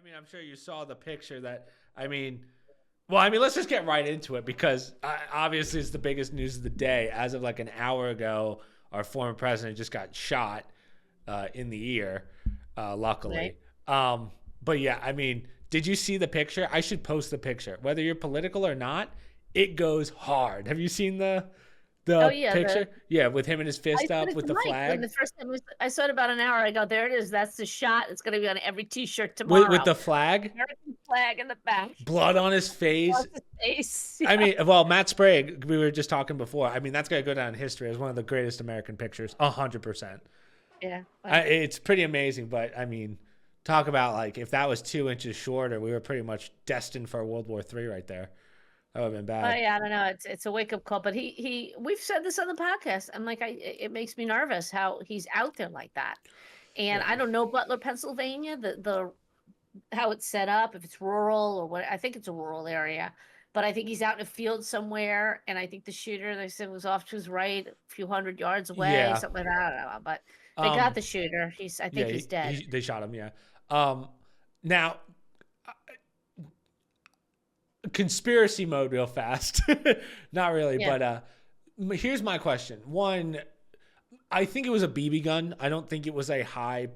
mean, I'm sure you saw the picture that, let's just get right into it because obviously it's the biggest news of the day. As of like an hour ago, our former president just got shot in the ear, luckily. Right. But yeah, I mean, did you see the picture? I should post the picture. Whether you're political or not, it goes hard. Have you seen the Oh yeah, picture? Yeah, with him and his I fist said up it with to the Mike when flag. the first time I saw it about an hour ago. There it is. That's the shot. It's going to be on every T-shirt With tomorrow. the flag? American flag in the back. Blood on his face. Across his face. I Yeah. mean, well, Matt Sprague, we were just talking before. I mean, that's going to go down in history as one of the greatest American pictures, 100%. Yeah. It's pretty amazing, but I mean, talk about like if that was 2 inches shorter, we were pretty much destined for World War III right there. That would have been Oh bad. yeah, I don't know. It's a wake up call, but we've said this on the podcast. I'm like, it makes me nervous how he's out there like that. And Yeah. I don't know Butler, Pennsylvania, the how it's set up, if it's rural or what. I think it's a rural area, but I think he's out in a field somewhere. And I think the shooter, they said, was off to his right, a few hundred yards away, Yeah. something like that. I don't know, but they got the shooter. I think he's dead. They shot him. Yeah. Now, conspiracy mode real fast. Not really, Yeah. but here's my question. One, I think it was a BB gun. I don't think it was a high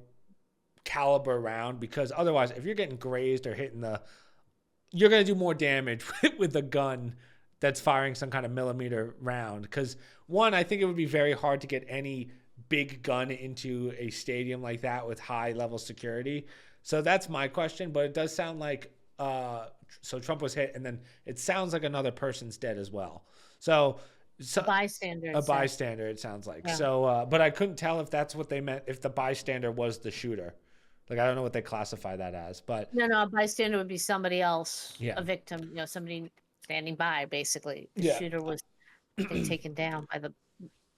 caliber round because otherwise, if you're getting grazed or hitting you're going to do more damage with a gun that's firing some kind of millimeter round. Because one, I think it would be very hard to get any big gun into a stadium like that with high level security. So that's my question, but it does sound like so Trump was hit, and then it sounds like another person's dead as well. So A bystander. a bystander, it sounds like. Yeah. So, but I couldn't tell if that's what they meant, if the bystander was the shooter. Like, I don't know what they classify that as, but No, a bystander would be somebody else, Yeah. a victim, somebody standing by, basically. The Yeah. shooter was, I think, taken down by the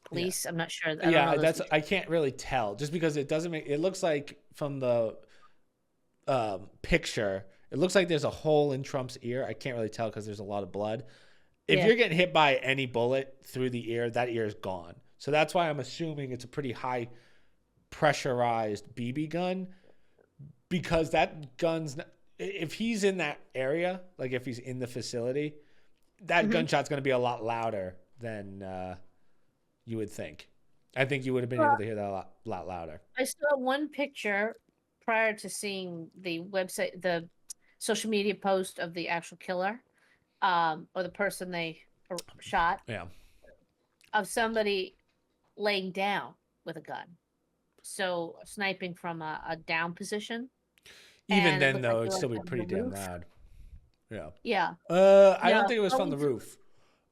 police. I'm not sure. I don't yeah, know those that's details. I can't really tell just because it doesn't make it looks like from the picture, it looks like there's a hole in Trump's ear. I can't really tell because there's a lot of blood. If Yeah. you're getting hit by any bullet through the ear, that ear is gone. So that's why I'm assuming it's a pretty high pressurized BB gun because that gun's if he's in that area, like if he's in the facility, that gunshot's going to be a lot louder than you would think. I think you would have been able to hear that a lot louder. I saw one picture prior to seeing the website, the social media post of the actual killer, or the person they shot, Yeah. of somebody laying down with a gun. So sniping from a down position. Even And it then, looked though, like it'd they still were be on pretty the damn roof. loud. Yeah. Yeah. I Yeah. don't think it was Well, from the we- roof.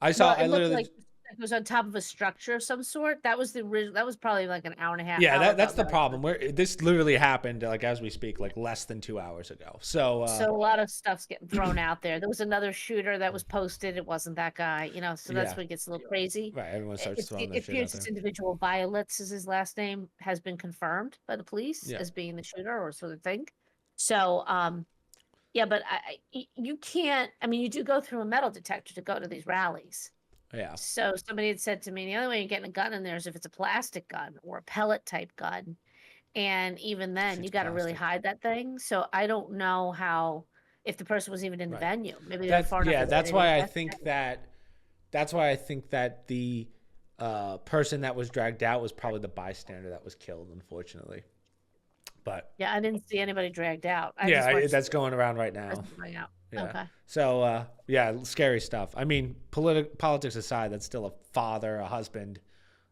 I saw. Well, I it looked literally. like it was on top of a structure of some sort. That was the original. That was probably like an hour and a half. Yeah, hour that's ago the that I problem. Where this literally happened, like as we speak, like less than 2 hours ago. So. So a lot of stuff's getting thrown out there. There was another shooter that was posted. It wasn't that guy, so that's Yeah. when it gets a little crazy. Right. Everyone starts throwing It their shit out appears there. this individual, Violets is his last name, has been confirmed by the police Yeah. as being the shooter, or so they think. So, yeah, but you can't. I mean, you do go through a metal detector to go to these rallies. Yeah. So somebody had said to me, the only way you're getting a gun in there is if it's a plastic gun or a pellet type gun. And even then, you Shit's got to really plastic. hide that thing. So I don't know if the person was even in the Right. venue. Maybe they're far enough. Yeah. away That's they why didn't I get think that. That's why I think that the person that was dragged out was probably the bystander that was killed, unfortunately. But Yeah, I didn't see anybody dragged out. I just yeah, watched that's going around right the now. person going out. Yeah. Okay. So yeah, scary stuff. I mean, politics aside, that's still a father, a husband.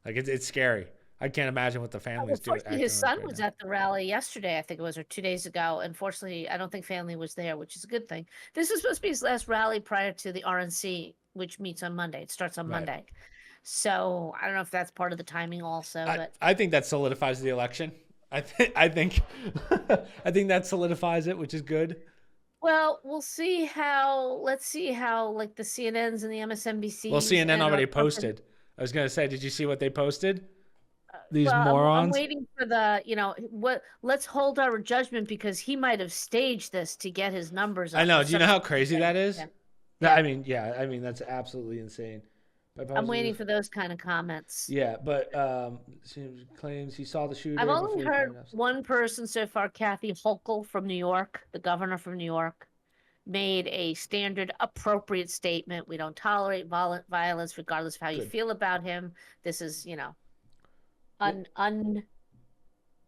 Like it's scary. I can't imagine what the families do. Unfortunately, his acting son like right was now. at the rally yesterday, I think it was, or 2 days ago. Unfortunately, I don't think family was there, which is a good thing. This is supposed to be his last rally prior to the RNC, which meets on Monday. It starts on Right. Monday. So I don't know if that's part of the timing also, but I think that solidifies the election. I think I think that solidifies it, which is good. well, let's see how like the CNNs and the MSNBCs. Well, CNN and already our company- posted. I was gonna say, did you see what they posted? These Well, I'm morons. waiting for let's hold our judgment because he might have staged this to get his numbers up. I know. or Do you know how something. crazy that is? Yeah. I mean, that's absolutely insane. I'm waiting for those kind of comments. Yeah, but she claims he saw the shooter I've only before he heard fired us. one person so far, Kathy Hochul from New York, the governor from New York, made a standard appropriate statement. We don't tolerate violence regardless of how you Good. feel about him. This is, you know, Well,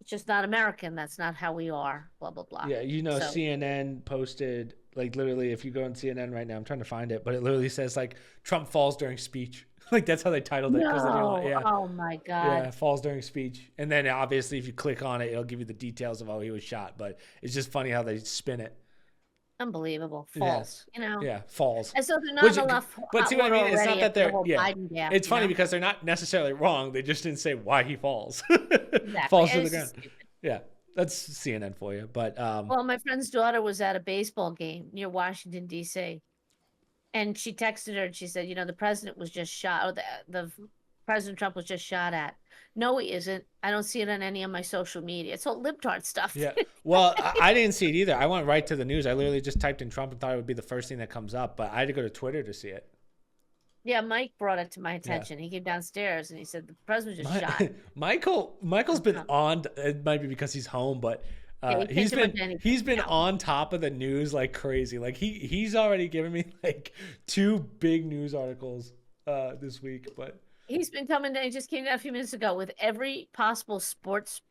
it's just not American. That's not how we are, blah, blah, blah. yeah, you know, So, CNN posted, like, literally, if you go on CNN right now, I'm trying to find it, but it literally says, like, Trump falls during speech. Like, that's how they titled it. Because no, yeah, oh my yeah, God. falls during speech. And then obviously, if you click on it, it'll give you the details of how he was shot. But it's just funny how they spin it. Unbelievable. Yeah, False, you know. yeah, falls. And so they're not Which, enough but hot see what I water mean? It's not already that after the they're, whole yeah. Biden gap, It's you funny know? because they're not necessarily wrong. They just didn't say why he falls. Exactly. Falls to And the it's ground. just stupid. Yeah, that's CNN for you. But Well, my friend's daughter was at a baseball game near Washington, D.C. And she texted her and she said, you know, the president was just shot, or the President Trump was just shot at. No, he isn't. I don't see it on any of my social media. It's all libtard stuff. yeah, well, I didn't see it either. I went right to the news. I literally just typed in Trump and thought it would be the first thing that comes up. But I had to go to Twitter to see it. Yeah, Mike brought it to my Yeah. attention. He came downstairs and he said the president was just shot. Michael's been on. It might be because he's home, but Yeah, he he's can't do much been anything now. on top of the news like crazy. Like he's already given me like 2 big news articles this week. But He's been coming down. He just came down a few minutes ago with every possible sports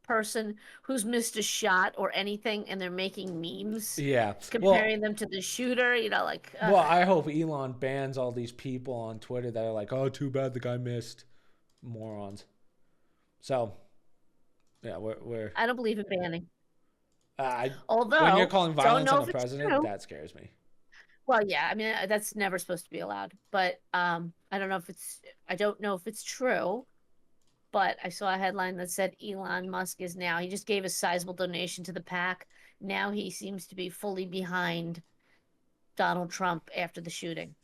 person who's missed a shot or anything, and they're making memes yeah, comparing them to the shooter. You know, like well, I hope Elon bans all these people on Twitter that are like, "Oh, too bad the guy missed." Morons. So, yeah, we're I don't believe in banning. when Although, you're calling don't violence know on if a it's president, true. that scares me. Well, yeah, I mean that's never supposed to be allowed. But I don't know if it's true. But I saw a headline that said Elon Musk is now, he just gave a sizable donation to the PAC. Now he seems to be fully behind Donald Trump after the shooting.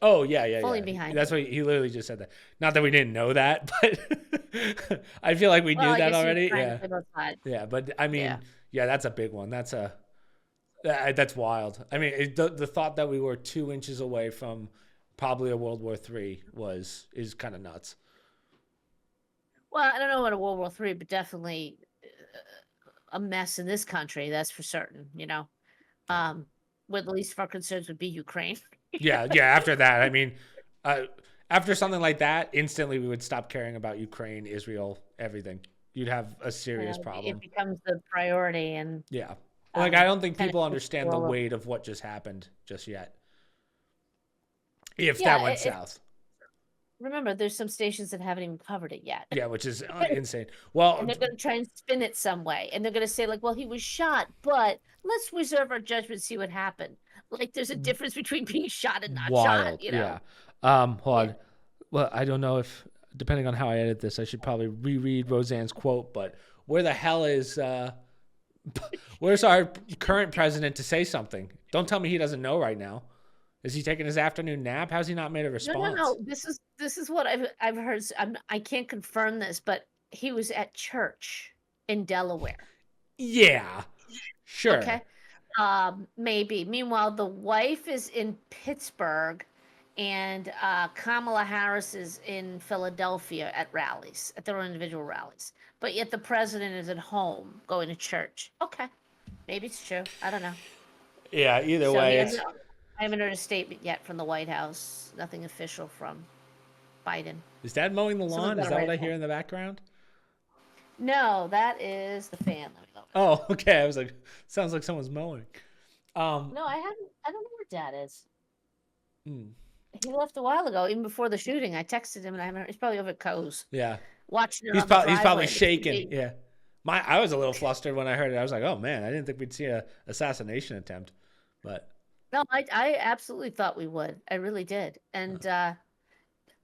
Oh yeah. Fully behind That's him. what he literally just said that. Not that we didn't know that, but I feel like we Well, knew I that guess he was already. trying to Yeah, play both sides. yeah. But I mean, Yeah. yeah, that's a big one. That's wild. I mean, the thought that we were 2 inches away from probably a World War III is kind of nuts. Well, I don't know about a World War III, but definitely a mess in this country. That's for certain. You know, where the least of our concerns would be Ukraine. Yeah. After that, I mean, after something like that, instantly we would stop caring about Ukraine, Israel, everything. You'd have a serious problem. It becomes the priority, and Yeah. Like, I don't think kind of people takes understand the all of- weight of what just happened just yet. If Yeah, that went south. remember, there's some stations that haven't even covered it yet. Yeah, which is insane. Well, And they're going to try and spin it some way. And they're going to say, like, well, he was shot, but let's reserve our judgment, see what happened. Like, there's a difference between being shot and not wild. shot, you know? Yeah. Hold on. Well, I don't know if, depending on how I edit this, I should probably reread Roseanne's quote, but where the hell is, where's our current president to say something? Don't tell me he doesn't know right now. Is he taking his afternoon nap? How's he not made a response? No. This is what I've heard. I can't confirm this, but he was at church in Delaware. Yeah. Sure. Okay. Maybe. Meanwhile, the wife is in Pittsburgh, and Kamala Harris is in Philadelphia at rallies, at their own individual rallies. But yet the president is at home going to church. Okay. Maybe it's true. I don't know. Yeah, either So way, it's, I haven't heard a statement yet from the White House. Nothing official from Biden. is Dad mowing the lawn? Someone's Is gotta that what I write hear that. in the background? No, that is the fan. Let me go. Oh, okay. I was like, sounds like someone's mowing. No, I don't know where Dad is. Hmm. He left a while ago, even before the shooting. I texted him, and I haven't. He's probably over at Coe's Yeah. watching it. He's on the probably driveway. shaking. Yeah. I was a little flustered when I heard it. I was like, oh man, I didn't think we'd see a assassination attempt. But No, I absolutely thought we would. I really did. And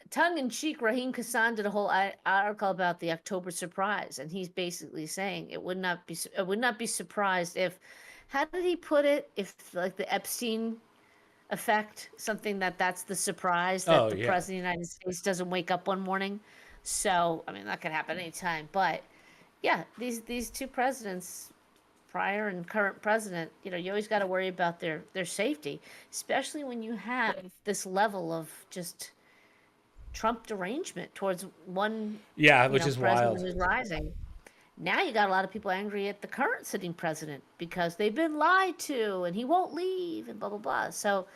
tongue in cheek, Raheem Kassan did a whole article about the October surprise, and he's basically saying it would not be surprised if, how did he put it? If like the Epstein effect, something that's the surprise that the president of the United States doesn't wake up one morning. So I mean that could happen anytime. But yeah, these two presidents, prior and current president, you know, you always got to worry about their safety, especially when you have this level of just Trump derangement towards one, Yeah, which is president wild. who's rising. Now you got a lot of people angry at the current sitting president because they've been lied to and he won't leave and blah blah blah. So,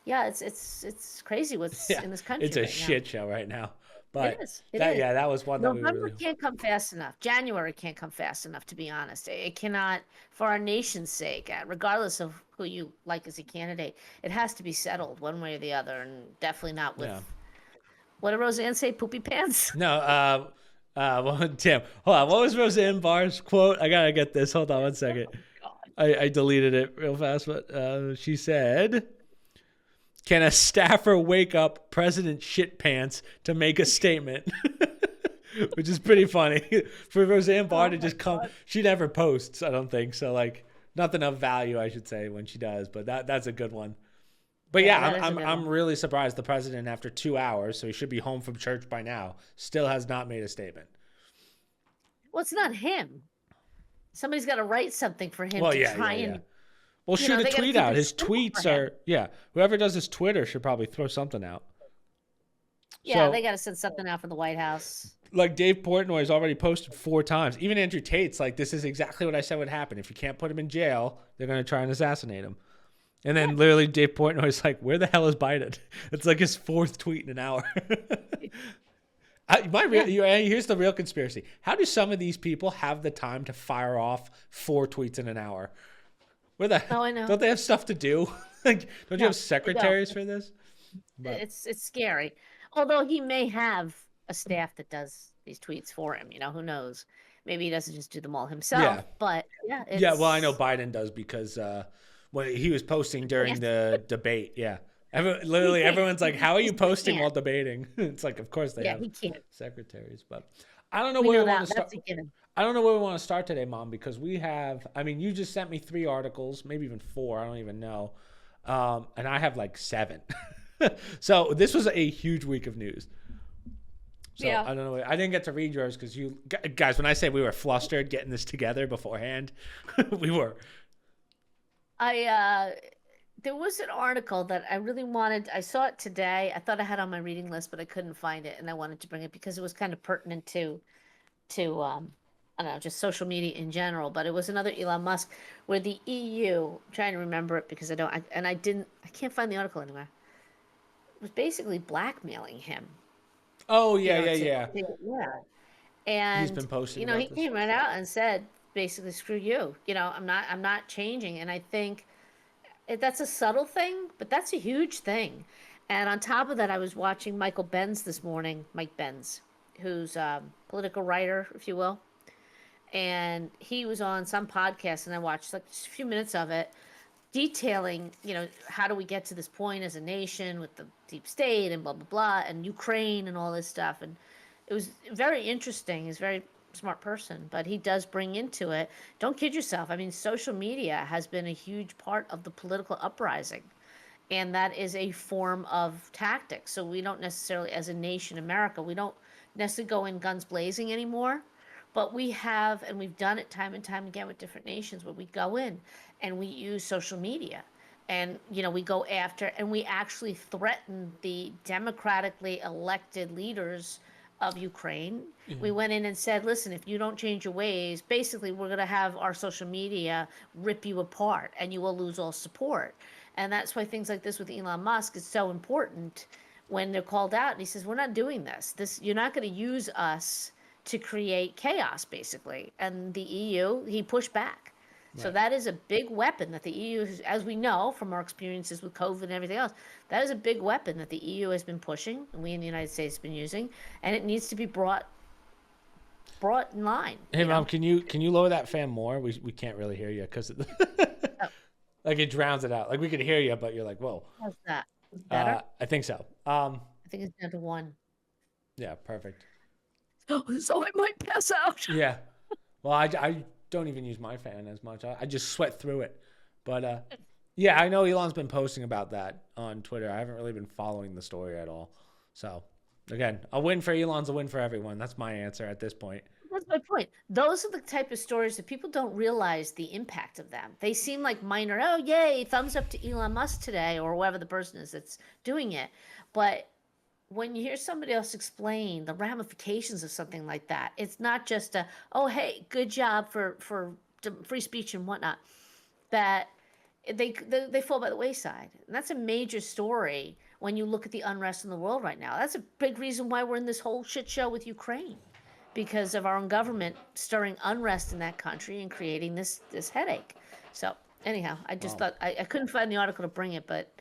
yeah, it's crazy what's Yeah, in this country it's a right now. shit show right now. It But is. It is. that was one that we November really. can't come fast enough. January can't come fast enough, to be honest. It cannot, for our nation's sake, regardless of who you like as a candidate, it has to be settled one way or the other, and definitely not with, Yeah. what did Roseanne say, poopy pants? No, well, Tim, hold on. What was Roseanne Barr's quote? I gotta get this. Hold on one second. God. I deleted it real fast, but she said, "Can a staffer wake up President Shit Pants to make a statement?" Which is pretty funny for Roseanne Barr to just come. God. She never posts, I don't think so. Like nothing of value, I should say, when she does. But that's a good one. But Yeah, yeah, that is a I'm good I'm one. really surprised the president, after 2 hours, so he should be home from church by now, still has not made a statement. Well, it's not him. Somebody's got to write something for him Well, to yeah, try yeah, and. yeah. Well, You shoot know, a they gotta tweet keep out. it His simple for tweets him. are, yeah. Whoever does his Twitter should probably throw something out. Yeah, So, they got to send something out from the White House. like Dave Portnoy's already posted 4 times. Even Andrew Tate's like, this is exactly what I said would happen. If you can't put him in jail, they're going to try and assassinate him. And then literally Dave Portnoy's like, where the hell is Biden? It's like his 4th tweet in an hour. Here's the real conspiracy. How do some of these people have the time to fire off 4 tweets in an hour? Oh, I know. Don't they have stuff to do? Like, don't you No, have they secretaries for this? But It's scary. Although he may have a staff that does these tweets for him, who knows? Maybe he doesn't just do them all himself. Yeah. But yeah, yeah, well, I know Biden does because when he was posting during the debate, yeah. Literally everyone's like, how are you posting while debating? It's like, of course they Yeah, have he can't. secretaries, but I don't know We where know we want that. to start. That's a given. I don't know where we want to start today, Mom, because we have, I mean, you just sent me 3 articles, maybe even 4, I don't even know. And I have like 7. So this was a huge week of news. So Yeah. I don't know. I didn't get to read yours because you guys, when I say we were flustered getting this together beforehand, we were. There was an article that I really wanted. I saw it today. I thought I had it on my reading list, but I couldn't find it, and I wanted to bring it because it was kind of pertinent to I don't know, just social media in general. But it was another Elon Musk where the EU, I'm trying to remember it because I can't find the article anywhere. It was basically blackmailing him. Oh you yeah, know, yeah. yeah. And He's been posting he about this. came right out and said basically, screw you. I'm not changing. And I think that's a subtle thing, but that's a huge thing. And on top of that, I was watching Michael Benz this morning, Mike Benz, who's a political writer, if you will. And he was on some podcast, and I watched like just a few minutes of it, detailing, how do we get to this point as a nation with the deep state and blah, blah, blah, and Ukraine and all this stuff. And it was very interesting. He's a very smart person, but he does bring into it, don't kid yourself. I mean, social media has been a huge part of the political uprising. And that is a form of tactics. So we don't necessarily, as a nation, America, we don't necessarily go in guns blazing anymore. But we have, and we've done it time and time again with different nations, where we go in and we use social media. And, we go after, and we actually threaten the democratically elected leaders of Ukraine. Mm-hmm. We went in and said, listen, if you don't change your ways, basically we're going to have our social media rip you apart and you will lose all support. And that's why things like this with Elon Musk is so important when they're called out. And he says, we're not doing this. You're not going to use us to create chaos, basically. And the EU, he pushed back. Right. So that is a big weapon that the EU, as we know from our experiences with COVID and everything else, that is a big weapon that the EU has been pushing, and we in the United States have been using, and it needs to be brought in line. Hey, Mom, can you lower that fan more? We can't really hear you because like it drowns it out. Like we could hear you, but you're like, whoa. How's that? Better? I think so. I think it's down to 1. Yeah, perfect. So I might pass out. Yeah. Well, I don't even use my fan as much. I just sweat through it. But yeah, I know Elon's been posting about that on Twitter. I haven't really been following the story at all. So again, a win for Elon's a win for everyone. That's my answer at this point. That's my point. Those are the type of stories that people don't realize the impact of them. They seem like minor. Oh, yay, thumbs up to Elon Musk today, or whoever the person is that's doing it. But when you hear somebody else explain the ramifications of something like that, it's not just a, oh, hey, good job for free speech and whatnot. That they fall by the wayside. And that's a major story when you look at the unrest in the world right now. That's a big reason why we're in this whole shit show with Ukraine, because of our own government stirring unrest in that country and creating this headache. So anyhow, I just thought I couldn't find the article to bring it, but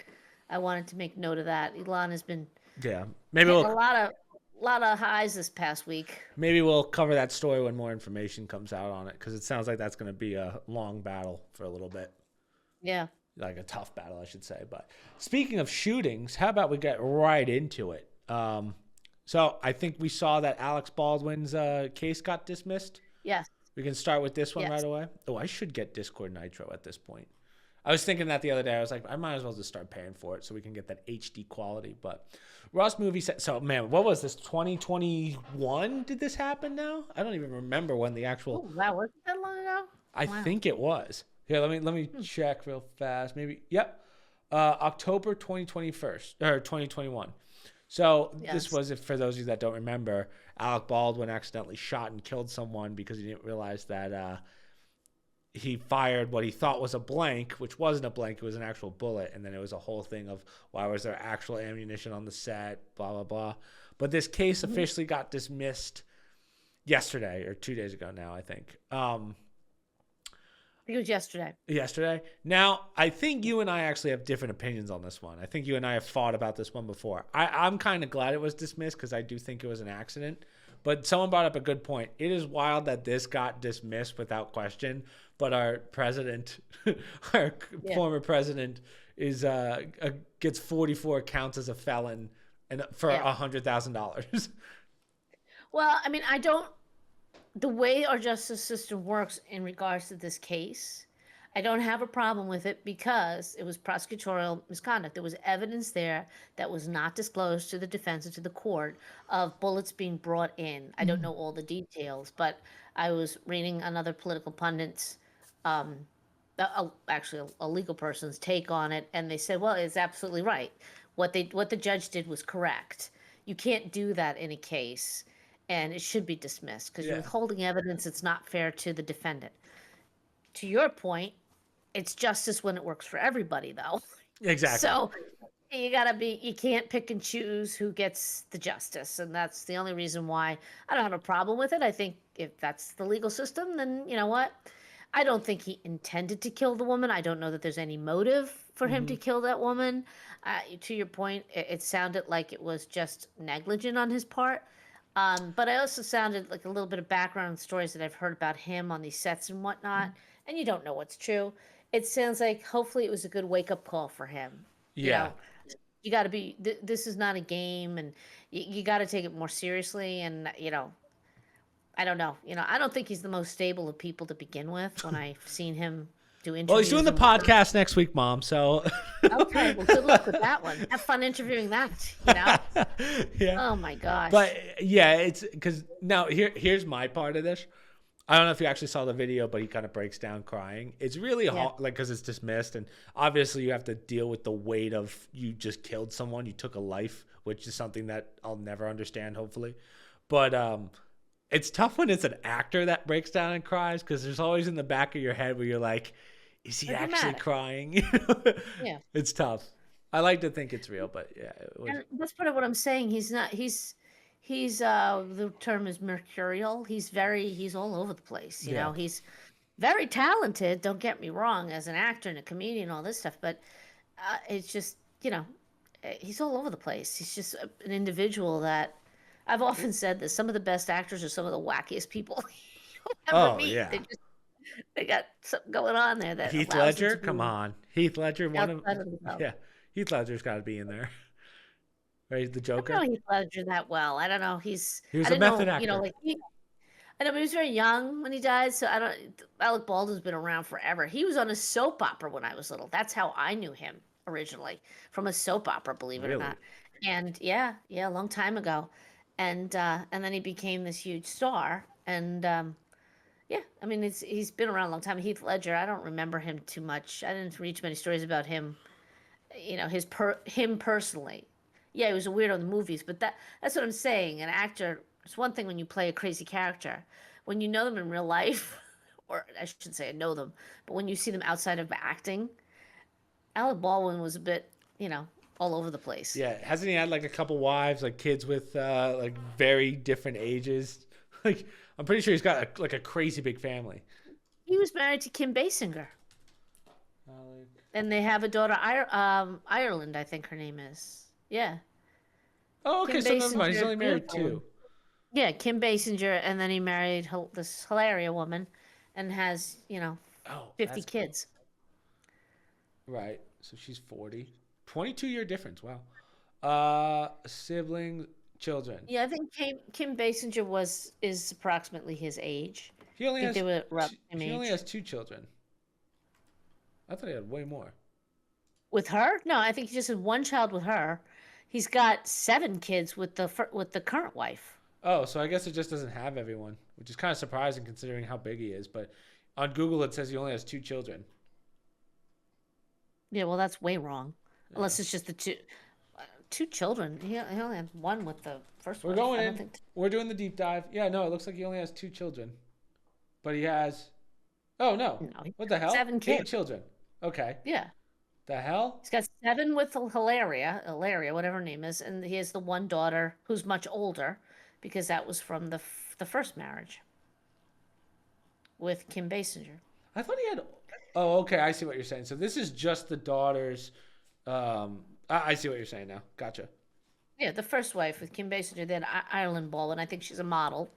I wanted to make note of that. Elon has been Yeah, maybe hitting a we'll lot of highs this past week. cover that story when more information comes out on it, because it sounds like that's going to be a long battle for a little bit. Yeah. Like a tough battle, I should say. But speaking of shootings, how about we get right into it? So I think we saw that Alex Baldwin's case got dismissed. Yes. We can start with this one Yes. right away. Oh, I should get Discord Nitro at this point. I was thinking that the other day. I was like, I might as well just start paying for it so we can get that HD quality. But Ross Movie said, so man, what was this? 2021? Did this happen now? I don't even remember when the actual. Oh, wow, was it that long ago? I think it was. Here, let me check real fast. Maybe. Yep. October 2021. So this was, if for those of you that don't remember, Alec Baldwin accidentally shot and killed someone because he didn't realize that he fired what he thought was a blank, which wasn't a blank. It was an actual bullet. And then it was a whole thing of why was there actual ammunition on the set, blah, blah, blah. But this case officially got dismissed yesterday, or 2 days ago now, I think. It was yesterday. Yesterday. Now, I think you and I actually have different opinions on this one. I think you and I have fought about this one before. I'm kind of glad it was dismissed because I do think it was an accident. But someone brought up a good point. It is wild that this got dismissed without question, but our president, our former president, is gets 44 counts as a felon and for $100,000. Well, I mean, the way our justice system works in regards to this case, I don't have a problem with it because it was prosecutorial misconduct. There was evidence there that was not disclosed to the defense and to the court of bullets being brought in. I don't know all the details, but I was reading another political pundit's, actually a legal person's take on it, and they said, well, it's absolutely right. What the judge did was correct. You can't do that in a case, and it should be dismissed because you're withholding evidence. It's not fair to the defendant. To your point, it's justice when it works for everybody, though. Exactly. So you can't pick and choose who gets the justice, and that's the only reason why I don't have a problem with it. I think if that's the legal system, then you know what? I don't think he intended to kill the woman. I don't know that there's any motive for him to kill that woman. To your point, it sounded like it was just negligent on his part. But I also sounded like a little bit of background stories that I've heard about him on these sets and whatnot, and you don't know what's true. It sounds like hopefully it was a good wake-up call for him. Yeah. You know, you got to be, this is not a game, and you got to take it more seriously, and, I don't know. I don't think he's the most stable of people to begin with when I've seen him do interviews. Well, he's doing the podcast next week, Mom, so. Okay, well, good luck with that one. Have fun interviewing that, Yeah. Oh, my gosh. But, yeah, it's because now here's my part of this. I don't know if you actually saw the video, but he kind of breaks down crying. It's really hard, like, because it's dismissed, and obviously you have to deal with the weight of you just killed someone, you took a life, which is something that I'll never understand, hopefully. But it's tough when it's an actor that breaks down and cries, because there's always in the back of your head where you're like, is he actually crying? Yeah. It's tough. I like to think it's real, but yeah. And that's part of what I'm saying. He's not. He's the term is mercurial. He's all over the place. You know, he's very talented. Don't get me wrong, as an actor and a comedian, all this stuff. But it's just, he's all over the place. He's just an individual that I've often said that some of the best actors are some of the wackiest people you'll ever meet. Yeah. They got something going on there. That Heath Ledger, come on, Heath Ledger. Heath Ledger's got to be in there. Right, the Joker. I don't know Heath Ledger that well. I don't know. He was a method actor. I know, but he was very young when he died. So Alec Baldwin's been around forever. He was on a soap opera when I was little. That's how I knew him originally, from a soap opera, believe it or not. And yeah, a long time ago. And then he became this huge star. And I mean, he's been around a long time. Heath Ledger, I don't remember him too much. I didn't read many stories about him. Him personally. Yeah, he was a weirdo in the movies, but that's what I'm saying. An actor, it's one thing when you play a crazy character. When you know them in real life, or I should say I know them, but when you see them outside of acting, Alec Baldwin was a bit, all over the place. Yeah, hasn't he had like a couple wives, like kids with like very different ages? Like, I'm pretty sure he's got like a crazy big family. He was married to Kim Basinger, Alec. and they have a daughter, Ireland, I think her name is. Yeah, Oh, okay, Kim so never mind. He's Basinger, only married beautiful. two. Yeah, Kim Basinger, and then he married this Hilary woman, and has Oh, 50 that's cool. kids. Right. So she's 40. 22-year difference. Wow. Siblings, children. Yeah, I think Kim Basinger is approximately his age. He only I think has they were around two, the same he only age. has two children. I thought he had way more. With her? No, I think he just had one child with her. He's got 7 kids with the current wife. Oh, so I guess it just doesn't have everyone, which is kind of surprising considering how big he is. But on Google, it says he only has two children. Yeah, well, that's way wrong. Yeah. Unless it's just the two children. He only had one with the first We're wife. going I in. don't think. We're doing the deep dive. Yeah, no, it looks like he only has two children. But he has. Oh, no. No, he's What the got hell? 7 8 kids. children. Okay. Yeah, The hell? he's got 7 with Hilaria, whatever her name is, and he has the one daughter who's much older, because that was from the first marriage with Kim Basinger. I thought he had. Oh, okay. I see what you're saying. So this is just the daughter's. I see what you're saying now. Gotcha. Yeah, the first wife with Kim Basinger, then Ireland Baldwin. I think she's a model,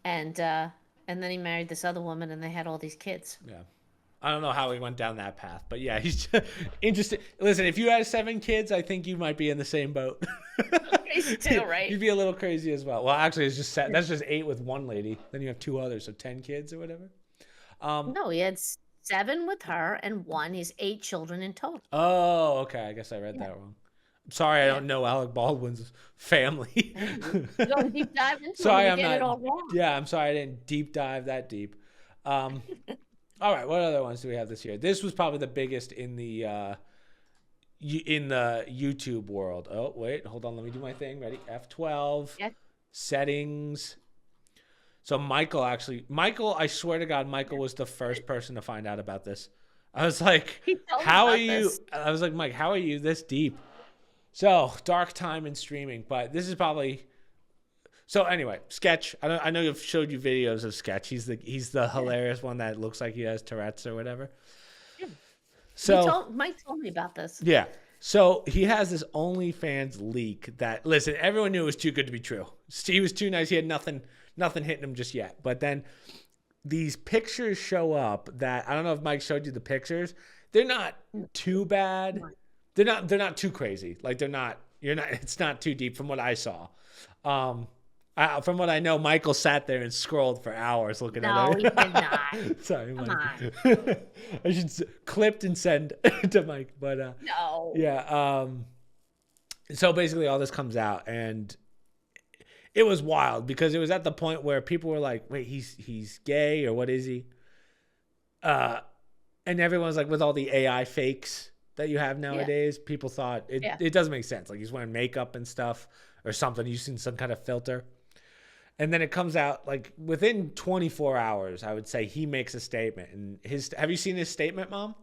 and then he married this other woman, and they had all these kids. Yeah. I don't know how he went down that path, but yeah, he's just interesting. Listen, if you had 7 kids, I think you might be in the same boat. Crazy too, right? You'd be a little crazy as well. Well, actually, it's just that's just 8 with one lady. Then you have 2 others, so 10 kids or whatever. No, he had 7 with her and one. He's 8 children in total. Oh, okay. I guess I read that wrong. I'm sorry, I Yeah. don't know Alec Baldwin's family. You go deep dive into Sorry, it, I'm you get it all not. wrong. Yeah, I'm sorry I didn't deep dive that deep. All right, what other ones do we have this year? This was probably the biggest in the YouTube world. Oh, wait, hold on, let me do my thing. Ready? F12. Yeah. Settings. So Michael, I swear to God, Michael was the first person to find out about this. I was like, He told me how are about you? this. I was like, Mike, how are you this deep? So dark time in streaming, but this is probably. So anyway, Sketch. I know I've showed you videos of Sketch. He's the hilarious one that looks like he has Tourette's or whatever. Yeah. So Mike told me about this. yeah. So he has this OnlyFans leak that, listen, everyone knew it was too good to be true. He was too nice. He had nothing hitting him just yet. But then these pictures show up that, I don't know if Mike showed you the pictures. They're not too bad. They're not too crazy. Like it's not too deep from what I saw. From what I know, Michael sat there and scrolled for hours looking at No, it. he did not. Sorry, Come Mike. I should clipped and send to Mike, but No. yeah. So basically, all this comes out, and it was wild because it was at the point where people were like, "Wait, he's gay or what is he?" And everyone's like, with all the AI fakes that you have nowadays, people thought it doesn't make sense. Like he's wearing makeup and stuff or something, using some kind of filter. And then it comes out like within 24 hours, I would say he makes a statement. And have you seen his statement, Mom?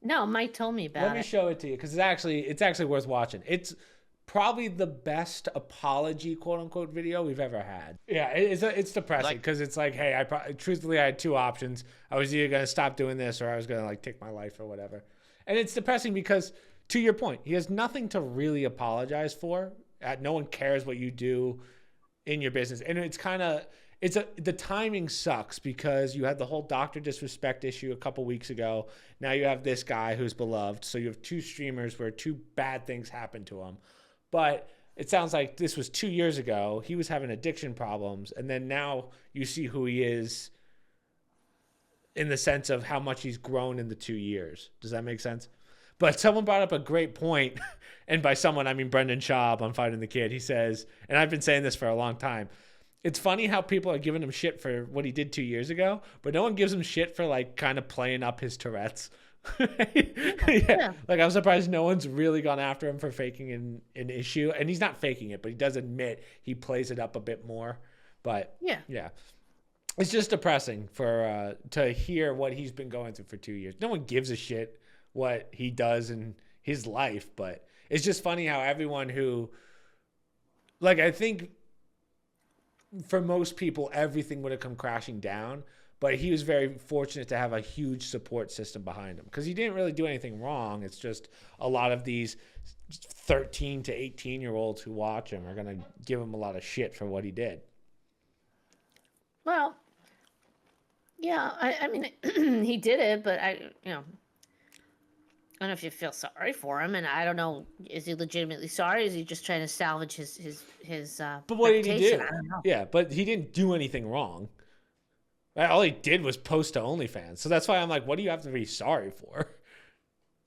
No, Mike told me about Let me it. show it to you because it's actually worth watching. It's probably the best apology, quote unquote, video we've ever had. Yeah, it's depressing because it's like, hey, truthfully I had 2 options. I was either gonna stop doing this or I was gonna like take my life or whatever. And it's depressing because, to your point, he has nothing to really apologize for. No one cares what you do in your business, and the timing sucks because you had the whole doctor disrespect issue a couple weeks ago. Now you have this guy who's beloved, so you have 2 streamers where 2 bad things happened to him. But it sounds like this was 2 years ago. He was having addiction problems, and then now you see who he is in the sense of how much he's grown in the 2 years. Does that make sense? But someone brought up a great point, and by someone, I mean Brendan Schaub on Fighting the Kid. He says, and I've been saying this for a long time, it's funny how people are giving him shit for what he did 2 years ago, but no one gives him shit for like kind of playing up his Tourette's. Yeah, Yeah, yeah, like I'm surprised no one's really gone after him for faking an issue, and he's not faking it, but he does admit he plays it up a bit more. But yeah. yeah, it's just depressing for to hear what he's been going through for 2 years. No one gives a shit what he does in his life, but it's just funny how everyone who, like, I think for most people everything would have come crashing down, but he was very fortunate to have a huge support system behind him because he didn't really do anything wrong. It's just a lot of these 13 to 18-year-olds who watch him are going to give him a lot of shit for what he did. Well, yeah. I mean, he did it, but I don't know if you feel sorry for him, and I don't know, is he legitimately sorry? Is he just trying to salvage his But what did he reputation? do? I don't know. Yeah, but he didn't do anything wrong. Right? All he did was post to OnlyFans. So that's why I'm like, what do you have to be sorry for?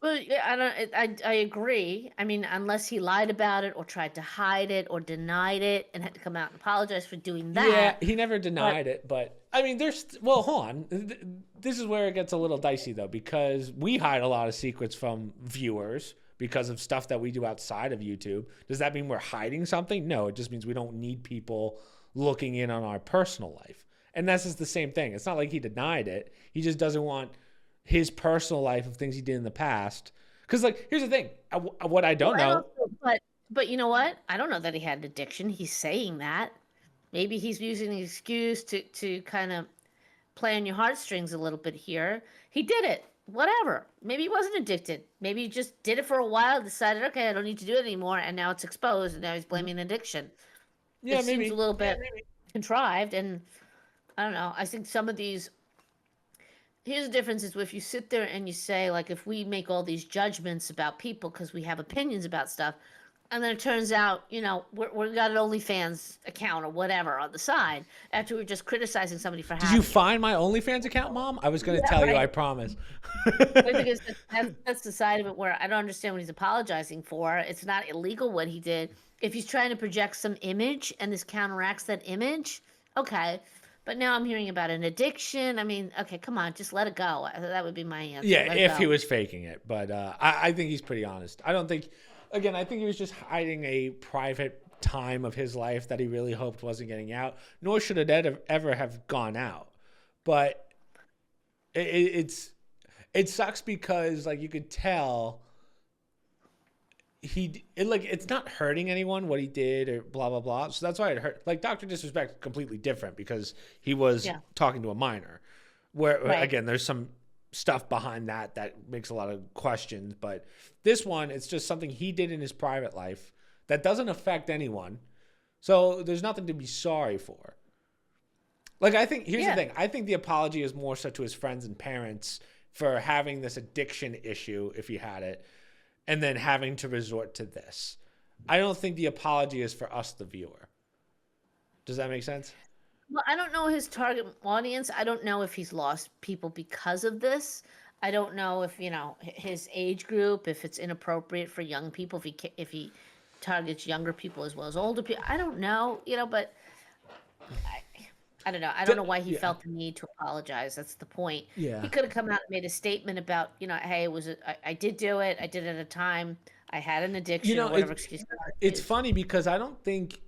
Well, yeah, I don't. I agree. I mean, unless he lied about it or tried to hide it or denied it and had to come out and apologize for doing Yeah, that. he never But denied it, but I mean, well, hold on. This is where it gets a little dicey though, because we hide a lot of secrets from viewers because of stuff that we do outside of YouTube. Does that mean we're hiding something? No, it just means we don't need people looking in on our personal life. And that's just the same thing. It's not like he denied it. He just doesn't want his personal life of things he did in the past. Because, like, here's the thing. What I well, don't and know. also, but you know what? I don't know that he had an addiction. He's saying that. Maybe he's using the excuse to kind of play on your heartstrings a little bit here. He did it. Whatever. Maybe he wasn't addicted. Maybe he just did it for a while, decided, okay, I don't need to do it anymore, and now it's exposed, and now he's blaming addiction. Yeah, It seems a maybe. little bit contrived, and I don't know. I think some of these. Here's the difference: is if you sit there and you say, like, if we make all these judgments about people because we have opinions about stuff, and then it turns out, we got an OnlyFans account or whatever on the side after we were just criticizing somebody for Did you having it. find my OnlyFans account, Mom? I was going to Yeah, tell you, I right. promise. I think it's that's the side of it where I don't understand what he's apologizing for. It's not illegal what he did. If he's trying to project some image and this counteracts that image, okay. But now I'm hearing about an addiction. I mean, okay, come on, just let it go. That would be my answer. Yeah, Let it if he go. was faking it. But I think he's pretty honest. I don't think, again, I think he was just hiding a private time of his life that he really hoped wasn't getting out, nor should it ever have gone out. But it sucks because, like, you could tell it's not hurting anyone what he did or blah blah blah. So that's why it hurt. Like, Dr. Disrespect is completely different because he was Yeah. talking to a minor. Where Right. again, there's some stuff behind that makes a lot of questions, but this one, it's just something he did in his private life that doesn't affect anyone. So there's nothing to be sorry for. Like, I think here's the Yeah. thing. I think the apology is more so to his friends and parents for having this addiction issue if he had it, and then having to resort to this. I don't think the apology is for us, the viewer. Does that make sense? Well, I don't know his target audience. I don't know if he's lost people because of this. I don't know if, his age group, if it's inappropriate for young people, if he targets younger people as well as older people. I don't know, but I, I don't know. I don't know why he Yeah. felt the need to apologize. That's the point. He Yeah. could have come out and made a statement about, hey, I did do it. I did it at a time. I had an You addiction or know, whatever excuse. it's funny because I don't think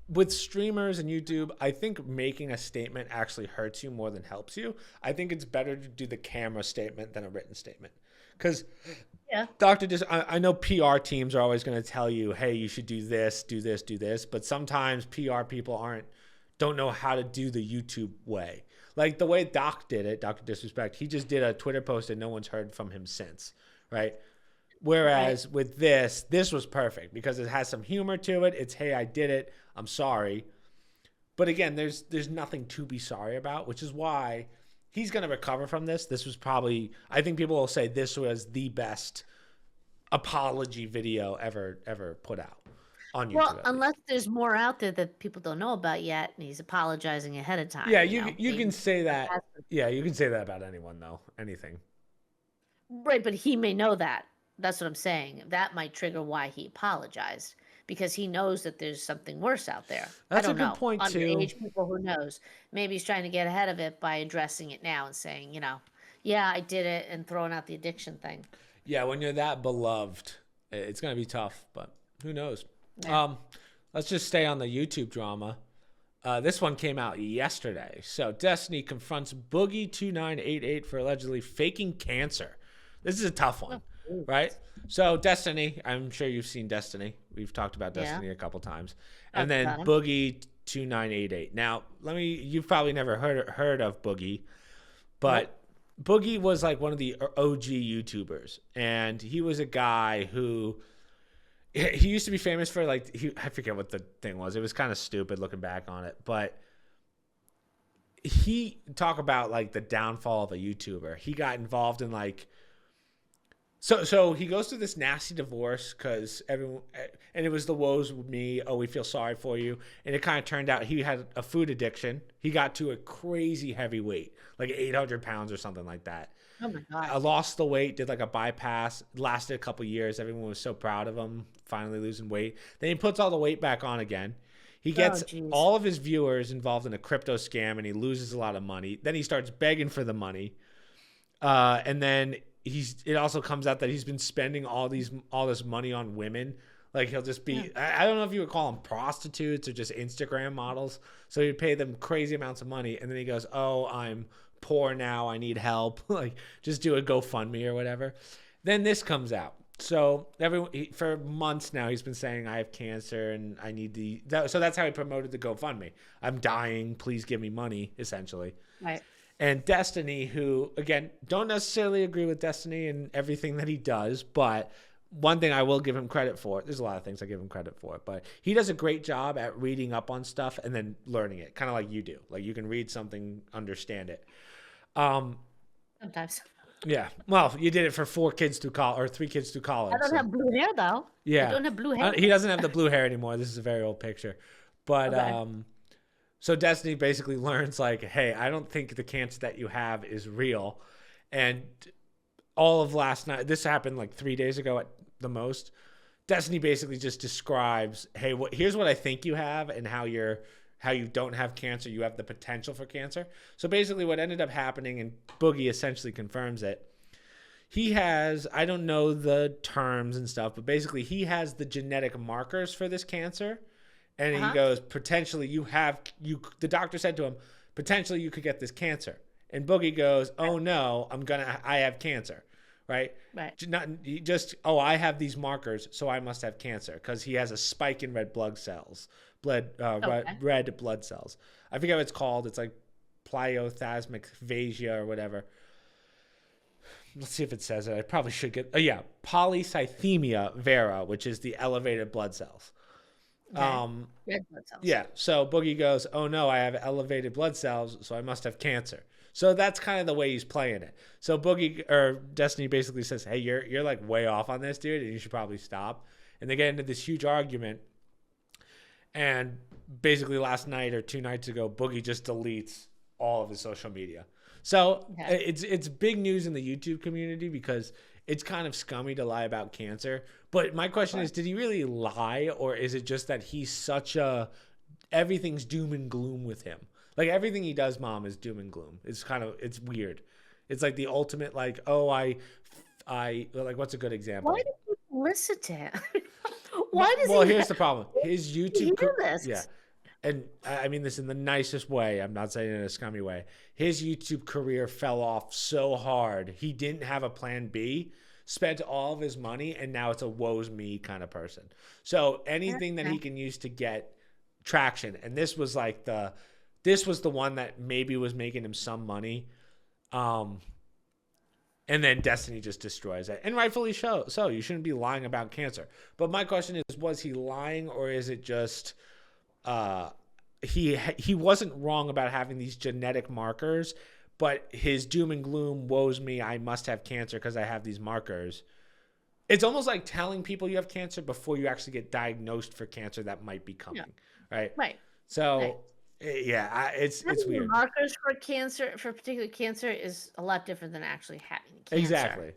with streamers and YouTube, I think making a statement actually hurts you more than helps you. I think it's better to do the camera statement than a written statement. Because Yeah. I know PR teams are always going to tell you, hey, you should do this, do this, do this. But sometimes PR people don't know how to do the YouTube way. Like the way Doc did it, Dr. Disrespect, he just did a Twitter post and no one's heard from him since, right? Right. Whereas with this was perfect because it has some humor to it. It's, hey, I did it. I'm sorry. But again, there's nothing to be sorry about, which is why he's going to recover from this. This was probably, I think people will say this was the best apology video ever put out on YouTube, Well, at least. unless there's more out there that people don't know about yet, and he's apologizing ahead of Yeah, time, you can maybe. say that. Yeah, you can say that about anyone though. Anything. Right, but he may know that. That's what I'm saying. That might trigger why he apologized because he knows that there's something worse out there. I That's a don't good know. point too. Underage people, who knows? Maybe he's trying to get ahead of it by addressing it now and saying, Yeah, I did it and throwing out the addiction thing. Yeah, when you're that beloved, it's gonna be tough, but who knows? Yeah. Let's just stay on the YouTube drama. This one came out yesterday. So Destiny confronts Boogie2988 for allegedly faking cancer. This is a tough one, Oh, right? So Destiny, I'm sure you've seen Destiny. We've talked about yeah. Destiny a couple times. And Talked then about him. Boogie2988. Now, you've probably never heard of Boogie, but Boogie was like one of the OG YouTubers, and he was a guy who he used to be famous for like I forget what the thing was. It was kind of stupid looking back on it, but he talk about like the downfall of a YouTuber. He got involved in like so he goes through this nasty divorce because everyone, and it was the woes with me. Oh, we feel sorry for you. And it kind of turned out he had a food addiction. He got to a crazy heavy weight, like 800 pounds or something like that. Oh my I God. lost the weight, did like a bypass, lasted a couple years. Everyone was so proud of him, finally losing weight. Then he puts all the weight back on again. He gets Jeez. all of his viewers involved in a crypto scam and he loses a lot of money. Then he starts begging for the money. And then it also comes out that he's been spending all this money on women. Like he'll just be I don't know if you would call them prostitutes or just Instagram models. So he'd pay them crazy amounts of money and then he goes, "Oh, I'm poor now, I need help." Like just do a GoFundMe or whatever. Then this comes out. So for months now he's been saying I have cancer and I need so that's how he promoted the GoFundMe. I'm dying, please give me money, essentially. Right. And Destiny, who, again, don't necessarily agree with Destiny and everything that he does, but one thing I will give him credit for, there's a lot of things I give him credit for, but he does a great job at reading up on stuff and then learning it, kind of like you do. Like you can read something, understand it. Sometimes. Yeah. Well, you did it for 4 kids through college, or 3 kids through college. I don't have blue hair though. Yeah. I don't have blue hair. He doesn't have the blue hair anymore. This is a very old picture. But, Okay. so Destiny basically learns like, hey, I don't think the cancer that you have is real. And all of last night, this happened like 3 days ago at the most. Destiny basically just describes, hey, here's what I think you have and how you don't have cancer. You have the potential for cancer. So basically what ended up happening, and Boogie essentially confirms it, he has, I don't know the terms and stuff, but basically he has the genetic markers for this cancer. And he goes, potentially the doctor said to him, potentially you could get this cancer. And Boogie goes, oh no, I have cancer. Right? Right. I have these markers, so I must have cancer because he has a spike in red blood cells, red blood cells. I forget what it's called. It's like pleiothasmic aphasia or whatever. Let's see if it says it. I probably should get, polycythemia vera, which is the elevated blood cells. Okay. Red blood cells. Yeah. So Boogie goes, oh no, I have elevated blood cells, so I must have cancer. So that's kind of the way he's playing it. So Destiny basically says, hey, you're like way off on this, dude, and you should probably stop. And they get into this huge argument. And basically last night or 2 nights ago, Boogie just deletes all of his social media. So it's big news in the YouTube community because it's kind of scummy to lie about cancer. But my question is, did he really lie, or is it just that he's everything's doom and gloom with him? Like everything he does, Mom, is doom and gloom. It's weird. It's like the ultimate, like, oh, like, what's a good example? Why do people listen to him? Here's the problem. His YouTube, this? Yeah. And I mean this in the nicest way. I'm not saying it in a scummy way. His YouTube career fell off so hard. He didn't have a plan B, spent all of his money, and now it's a woe's me kind of person. So anything that he can use to get traction, and this was the one that maybe was making him some money. And then Destiny just destroys it. And rightfully so. You shouldn't be lying about cancer. But my question is, was he lying, or is it just he wasn't wrong about having these genetic markers, but his doom and gloom, woes me, I must have cancer because I have these markers. It's almost like telling people you have cancer before you actually get diagnosed for cancer that might be coming, right? Right. So, it's weird. Markers for cancer, for particular cancer, is a lot different than actually having cancer. Exactly.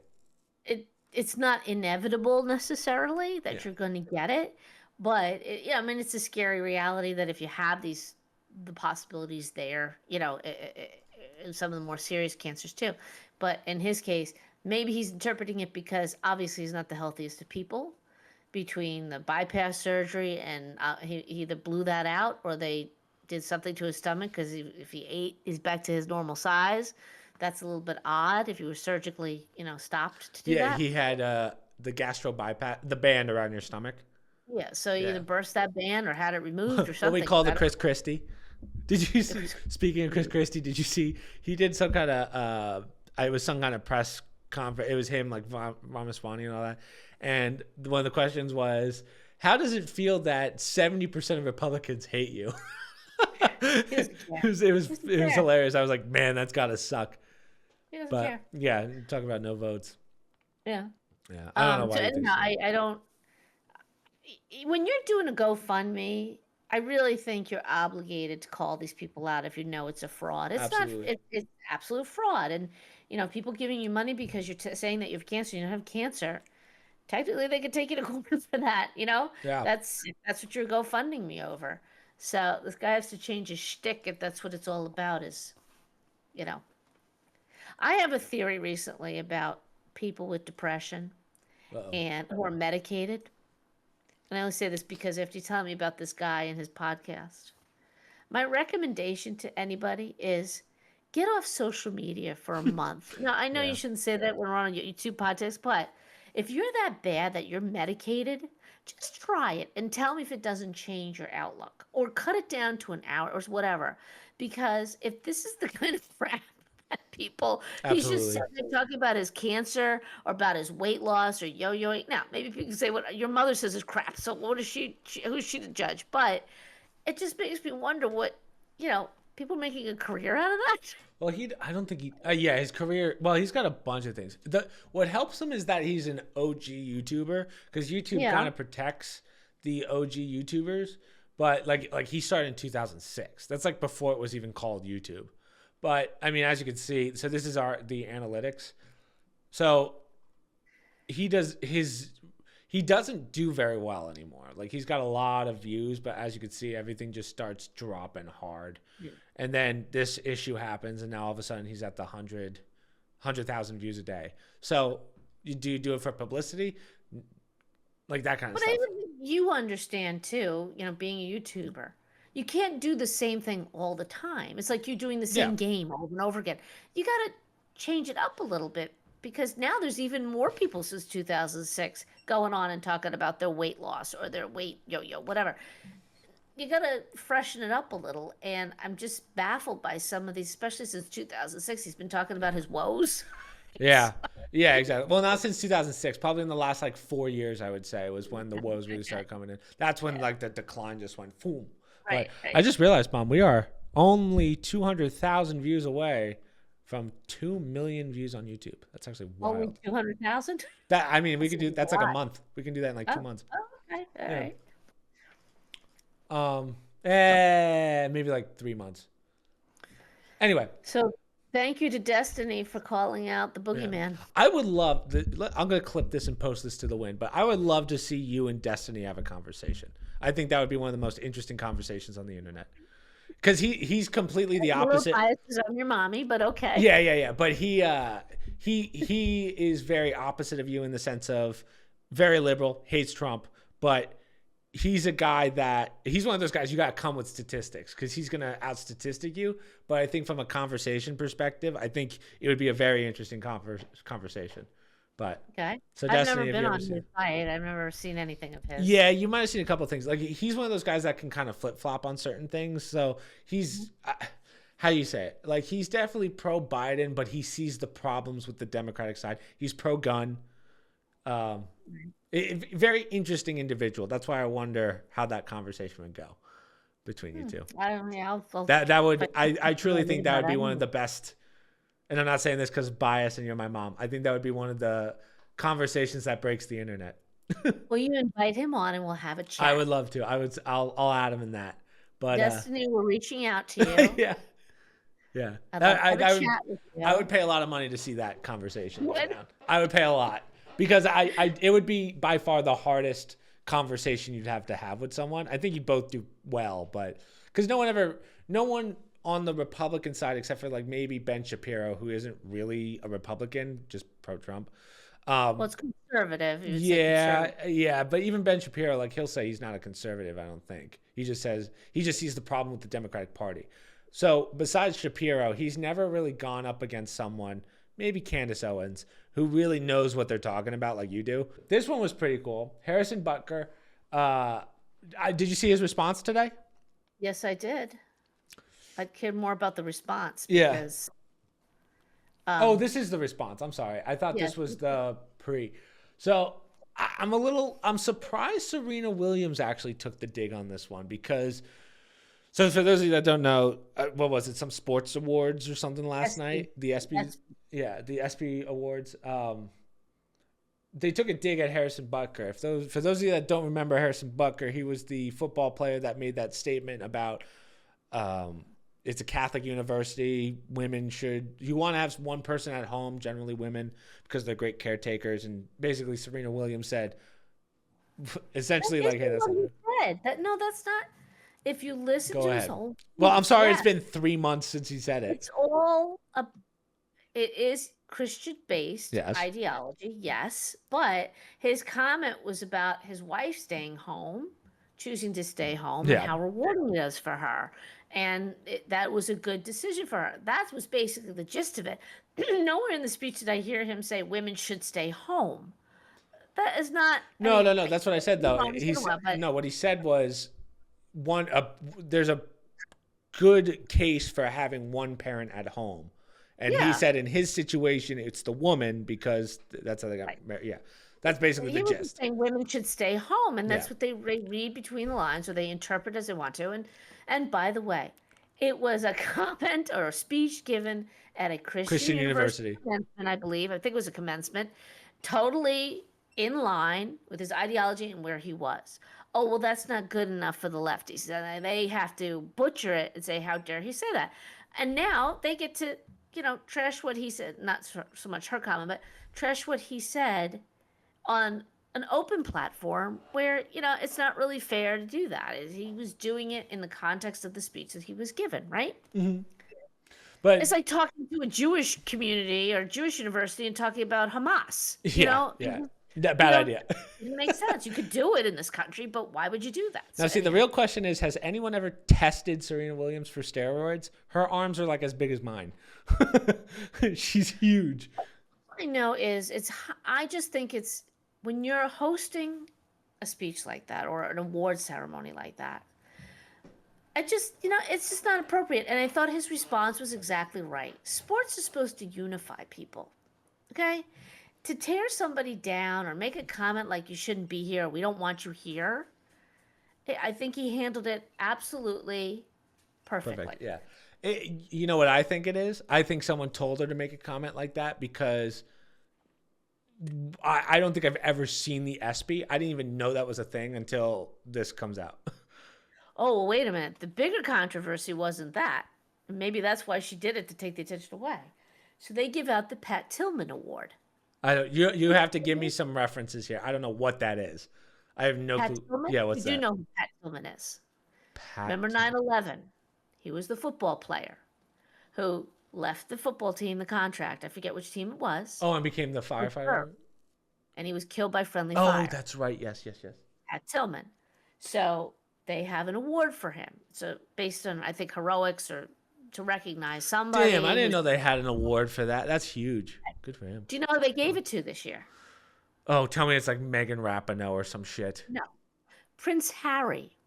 It's not inevitable necessarily that you're going to get it, but it's a scary reality that if you have the possibilities there, some of the more serious cancers too. But in his case, maybe he's interpreting it because obviously he's not the healthiest of people. Between the bypass surgery and he either blew that out or they did something to his stomach because if he ate, he's back to his normal size. That's a little bit odd if you were surgically, stopped to do that. Yeah, he had the gastro bypass, the band around your stomach. Yeah, so you either burst that band or had it removed or something. What we call the Chris Christie. Did you see? Speaking of Chris Christie, did you see he did some kind of? It was some kind of press conference. It was him like Ramaswamy and all that. And one of the questions was, "How does it feel that 70% of Republicans hate you?" It was hilarious. I was like, "Man, that's gotta suck." He doesn't care. Yeah, talk about no votes. Yeah. Yeah, I don't know why. So, I don't. When you're doing a GoFundMe, I really think you're obligated to call these people out if you know it's a fraud. It's Absolutely. not. It's absolute fraud, and people giving you money because you're saying that you have cancer. You don't have cancer. Technically, they could take you to court for that. Yeah. That's what you're GoFunding me over. So this guy has to change his shtick if that's what it's all about. I have a theory recently about people with depression and who are medicated. And I only say this because after you tell me about this guy and his podcast, my recommendation to anybody is get off social media for a month. Now, I know you shouldn't say that when we're on a YouTube podcast, but if you're that bad that you're medicated, just try it and tell me if it doesn't change your outlook or cut it down to an hour or whatever. Because if this is the kind of crap that people, he's just sitting there talking about his cancer or about his weight loss or yo-yoing. Now, maybe people can say what your mother says is crap. So what is who's she to judge? But it just makes me wonder what, people making a career out of that. Well, I don't think his career, well, he's got a bunch of things. What helps him is that he's an OG YouTuber because YouTube kind of protects the OG YouTubers. But like he started in 2006. That's like before it was even called YouTube. But I mean, as you can see, so this is the analytics. So he doesn't do very well anymore. Like he's got a lot of views, but as you can see, everything just starts dropping hard. Yeah. And then this issue happens, and now all of a sudden he's at the 100,000 views a day. So do you do it for publicity? Like that kind of stuff. But you understand too, being a YouTuber, you can't do the same thing all the time. It's like you're doing the same game over and over again. You got to change it up a little bit. Because now there's even more people since 2006 going on and talking about their weight loss or their weight yo-yo, whatever. You got to freshen it up a little. And I'm just baffled by some of these, especially since 2006. He's been talking about his woes. Yeah, exactly. Well, not since 2006. Probably in the last 4 years, I would say, was when the woes really started coming in. That's when the decline just went boom. Right. I just realized, Mom, we are only 200,000 views away from 2 million views on YouTube. That's actually wild. Only 200,000? We could do that's like a month. We can do that in 2 months. Oh, okay. All right. Maybe 3 months. Anyway. So thank you to Destiny for calling out the boogeyman. I would love I'm going to clip this and post this to the wind, but I would love to see you and Destiny have a conversation. I think that would be one of the most interesting conversations on the internet. Because he's completely the opposite. Biases on your mommy, but okay. Yeah. But he is very opposite of you in the sense of very liberal, hates Trump, but he's a guy he's one of those guys you got to come with statistics because he's going to out-statistic you. But I think from a conversation perspective, I think it would be a very interesting conversation. But okay. So I've never been on his site. I've never seen anything of his. Yeah, you might have seen a couple of things. Like he's one of those guys that can kind of flip-flop on certain things. So he's how do you say it? Like he's definitely pro-Biden, but he sees the problems with the Democratic side. He's pro-gun. Very interesting individual. That's why I wonder how that conversation would go between you two. I don't know. I truly think that would be one of the best. And I'm not saying this because bias and you're my mom. I think that would be one of the conversations that breaks the internet. Will you invite him on and we'll have a chat? I would love to. I'll add him in that. But Destiny, we're reaching out to you. Yeah. I would pay a lot of money to see that conversation. I would pay a lot because it would be by far the hardest conversation you'd have to have with someone. I think you both do well, but because no one on the Republican side, except for like maybe Ben Shapiro, who isn't really a Republican, just pro-Trump. Well, it's conservative. You would say Yeah, conservative. yeah, but even Ben Shapiro, like he'll say he's not a conservative. I don't think he just says he just sees the problem with the Democratic Party. So besides Shapiro, he's never really gone up against someone, maybe Candace Owens, who really knows what they're talking about, like you do. This one was pretty cool. Harrison Butker. Did you see his response today? Yes, I did. I'd care more about the response Yeah. because Oh, this is the response. I'm sorry. I thought yeah, this was the pre. So I'm surprised Serena Williams actually took the dig on this one because, so for those of you that don't know, what was it? Some sports awards or something last night? The ESPY, yeah, the ESPY awards. They took a dig at Harrison Butker. For those of you that don't remember Harrison Butker, he was the football player that made that statement about, it's a Catholic university. You want to have one person at home, generally women, because they're great caretakers. And basically, Serena Williams said, essentially, like, hey, that's not good. No, that's not. If you listen to his whole, well, I'm sorry, it's been 3 months since he said it. It's all it is Christian-based Yes. ideology, yes, but his comment was about his wife staying home, choosing to stay home, and how rewarding it is for her. And that was a good decision for her. That was basically the gist of it. Nowhere in the speech did I hear him say women should stay home. That is not. No. That's what I said, though. What he said was there's a good case for having one parent at home. And he said in his situation, it's the woman because that's how they got married. Yeah. That's basically the gist. Saying women should stay home, and that's what they read between the lines, or they interpret as they want to. And by the way, it was a comment or a speech given at a Christian university commencement, I believe. I think it was a commencement, totally in line with his ideology and where he was. Oh, well, that's not good enough for the lefties. They have to butcher it and say, how dare he say that? And now they get to, trash what he said, not so much her comment, but trash what he said on an open platform where, it's not really fair to do that. He was doing it in the context of the speech that he was given, right? Mm-hmm. But it's like talking to a Jewish community or Jewish university and talking about Hamas. Yeah. Bad idea. It makes sense. You could do it in this country, but why would you do that? Now, see, the real question is, has anyone ever tested Serena Williams for steroids? Her arms are like as big as mine. She's huge. What I know is I just think it's when you're hosting a speech like that or an award ceremony like that, it's just not appropriate. And I thought his response was exactly right. Sports is supposed to unify people. Okay? To tear somebody down or make a comment like you shouldn't be here, or we don't want you here, I think he handled it absolutely perfectly. Perfect. Yeah. You know what I think it is? I think someone told her to make a comment like that because I don't think I've ever seen the ESPY. I didn't even know that was a thing until this comes out. Oh, well, wait a minute. The bigger controversy wasn't that. Maybe that's why she did it, to take the attention away. So they give out the Pat Tillman Award. You have to give me some references here. I don't know what that is. I have no clue. Tillman? Yeah, what's that? You do know who Pat Tillman is. Remember 9/11? He was the football player who left the football team, the contract. I forget which team it was. Oh, and became the firefighter? And he was killed by friendly fire. Oh, that's right. Yes. Pat Tillman. So they have an award for him. So based on, I think, heroics or to recognize somebody. Damn, I didn't know they had an award for that. That's huge. Good for him. Do you know who they gave it to this year? Oh, tell me it's like Megan Rapinoe or some shit. No. Prince Harry.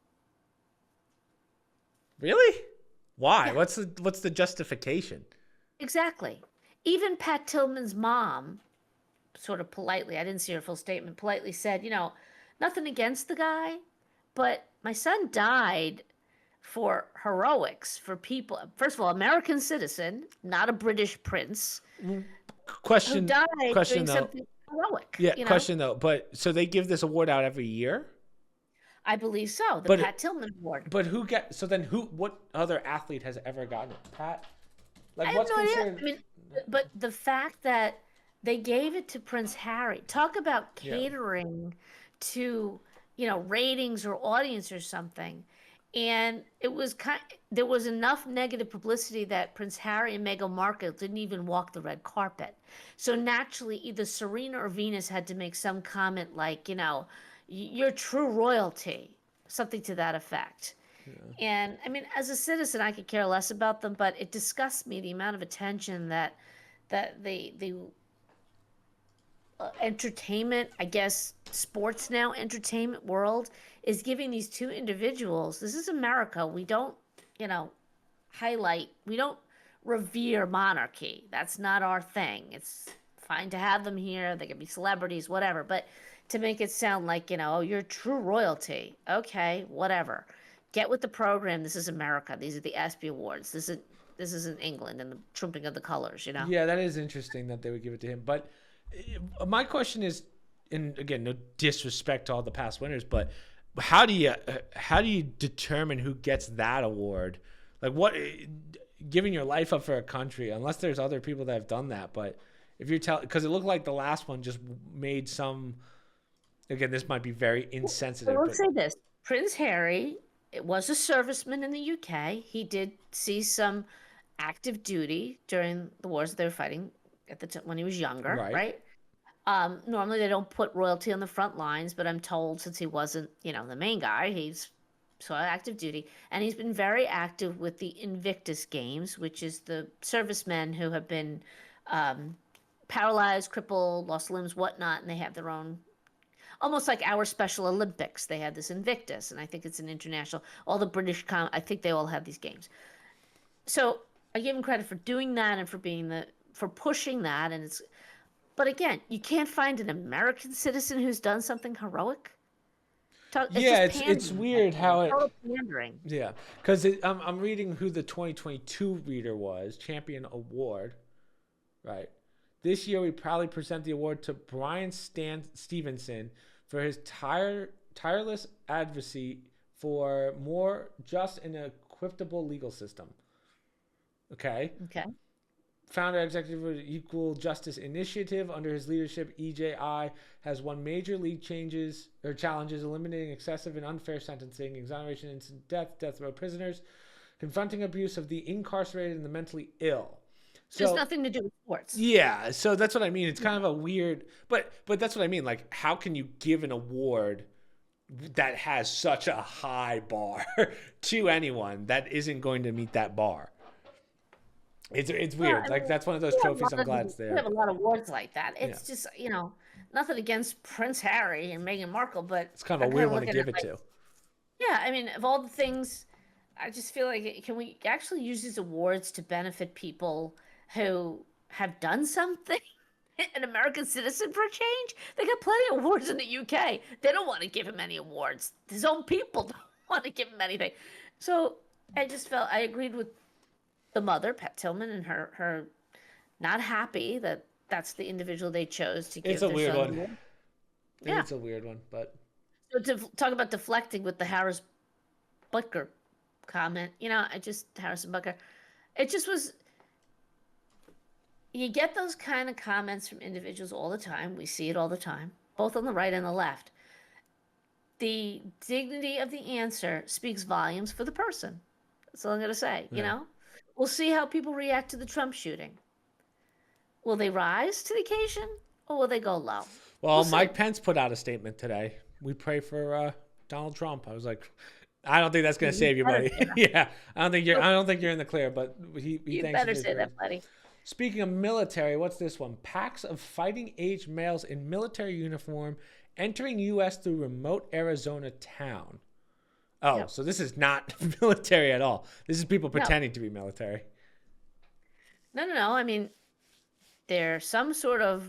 Really? Why? Yeah. What's the justification? Exactly. Even Pat Tillman's mom, sort of politely, I didn't see her full statement, politely said, nothing against the guy, but my son died for heroics, for people. First of all, American citizen, not a British prince. Question. Who died doing though. something heroic. Yeah. Question though. But so they give this award out every year? I believe so. The Pat Tillman Award. But what other athlete has ever gotten it? Pat? Like, I have no idea. I mean, but the fact that they gave it to Prince Harry, talk about catering to, ratings or audience or something. And it was there was enough negative publicity that Prince Harry and Meghan Markle didn't even walk the red carpet. So naturally, either Serena or Venus had to make some comment like, you're true royalty, something to that effect. And I mean, as a citizen, I could care less about them, but it disgusts me the amount of attention that the entertainment, I guess, sports now entertainment world is giving these two individuals. This is America. We don't, you know, we don't revere monarchy. That's not our thing. It's fine to have them here. They can be celebrities, whatever. But to make it sound like, oh, you're true royalty. Okay, whatever. Get with the program. This is America. These are the ESPY awards. This isn't England and the trumping of the colors. Yeah, that is interesting that they would give it to him. But my question is, and again, no disrespect to all the past winners, but how do you determine who gets that award? Like, what, giving your life up for a country, unless there's other people that have done that. But if you're because it looked like the last one just made some, again, this might be very insensitive. Well, let's say this. Prince Harry was a serviceman in the UK. He did see some active duty during the wars that they were fighting at the when he was younger, right? Normally they don't put royalty on the front lines, but I'm told since he wasn't, the main guy, he's saw active duty, and he's been very active with the Invictus Games, which is the servicemen who have been paralyzed, crippled, lost limbs, whatnot, and they have their own, almost like our Special Olympics. They had this Invictus, and I think it's an international. All the British, I think they all have these games. So I give him credit for doing that and for pushing that, and it's. But again, you can't find an American citizen who's done something heroic. It's weird how it. Pandering. Yeah, because I'm reading who the 2022 reader was, Champion Award, right? This year we proudly present the award to Brian Stevenson for his tireless advocacy for more just and equitable legal system. Okay. Founder executive of the Equal Justice Initiative. Under his leadership, EJI has won major league challenges, eliminating excessive and unfair sentencing, exoneration, instant death row prisoners, confronting abuse of the incarcerated and the mentally ill. So there's nothing to do with sports. Yeah, so that's what I mean. It's kind of a weird, but that's what I mean. Like, how can you give an award that has such a high bar to anyone that isn't going to meet that bar? It's weird. That's one of those trophies. I'm glad it's there. We have a lot of awards like that. It's just, nothing against Prince Harry and Meghan Markle, but it's kind of a weird one to give it to. Yeah, I mean, of all the things, I just feel like, can we actually use these awards to benefit people who have done something? An American citizen for a change? They got plenty of awards in the UK. They don't want to give him any awards. His own people don't want to give him anything. So I just felt I agreed with the mother, Pat Tillman, and her not happy that that's the individual they chose to give. It's a weird one. Yeah. It's a weird one, but so to talk about deflecting with the Harris Butker comment, Harrison Butker, it just was. You get those kind of comments from individuals all the time. We see it all the time, both on the right and the left. The dignity of the answer speaks volumes for the person. That's all I'm going to say, We'll see how people react to the Trump shooting. Will they rise to the occasion or will they go low? Well, Mike Pence put out a statement today. We pray for Donald Trump. I was like, I don't think that's going to save you, buddy. Yeah, I don't think you're in the clear, but he you better say that, buddy. Speaking of military, what's this one? Packs of fighting-age males in military uniform entering U.S. through remote Arizona town. Oh, yep. So this is not military at all. This is people pretending to be military. No. I mean, they're some sort of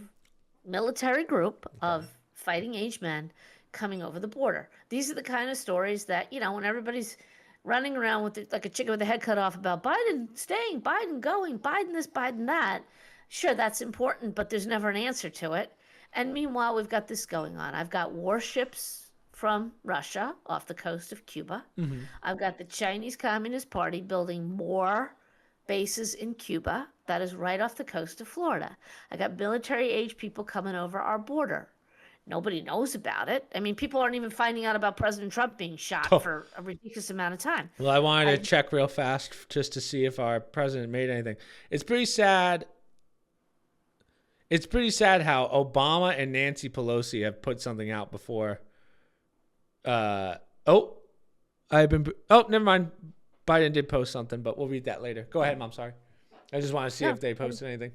military group of fighting-age men coming over the border. These are the kind of stories that, when everybody's running around with like a chicken with the head cut off about Biden staying, Biden going, Biden this, Biden that. Sure, that's important, but there's never an answer to it. And meanwhile, we've got this going on. I've got warships from Russia off the coast of Cuba. Mm-hmm. I've got the Chinese Communist Party building more bases in Cuba. That is right off the coast of Florida. I got military age people coming over our border. Nobody knows about it. I mean, people aren't even finding out about President Trump being shot Oh, for a ridiculous amount of time. well, I wanted I to check real fast just to see if our president made anything. It's pretty sad. It's pretty sad how Obama and Nancy Pelosi have put something out before. Oh, never mind. Biden did post something, but we'll read that later. Go ahead, Mom. Sorry. I just want to see no, if they posted anything.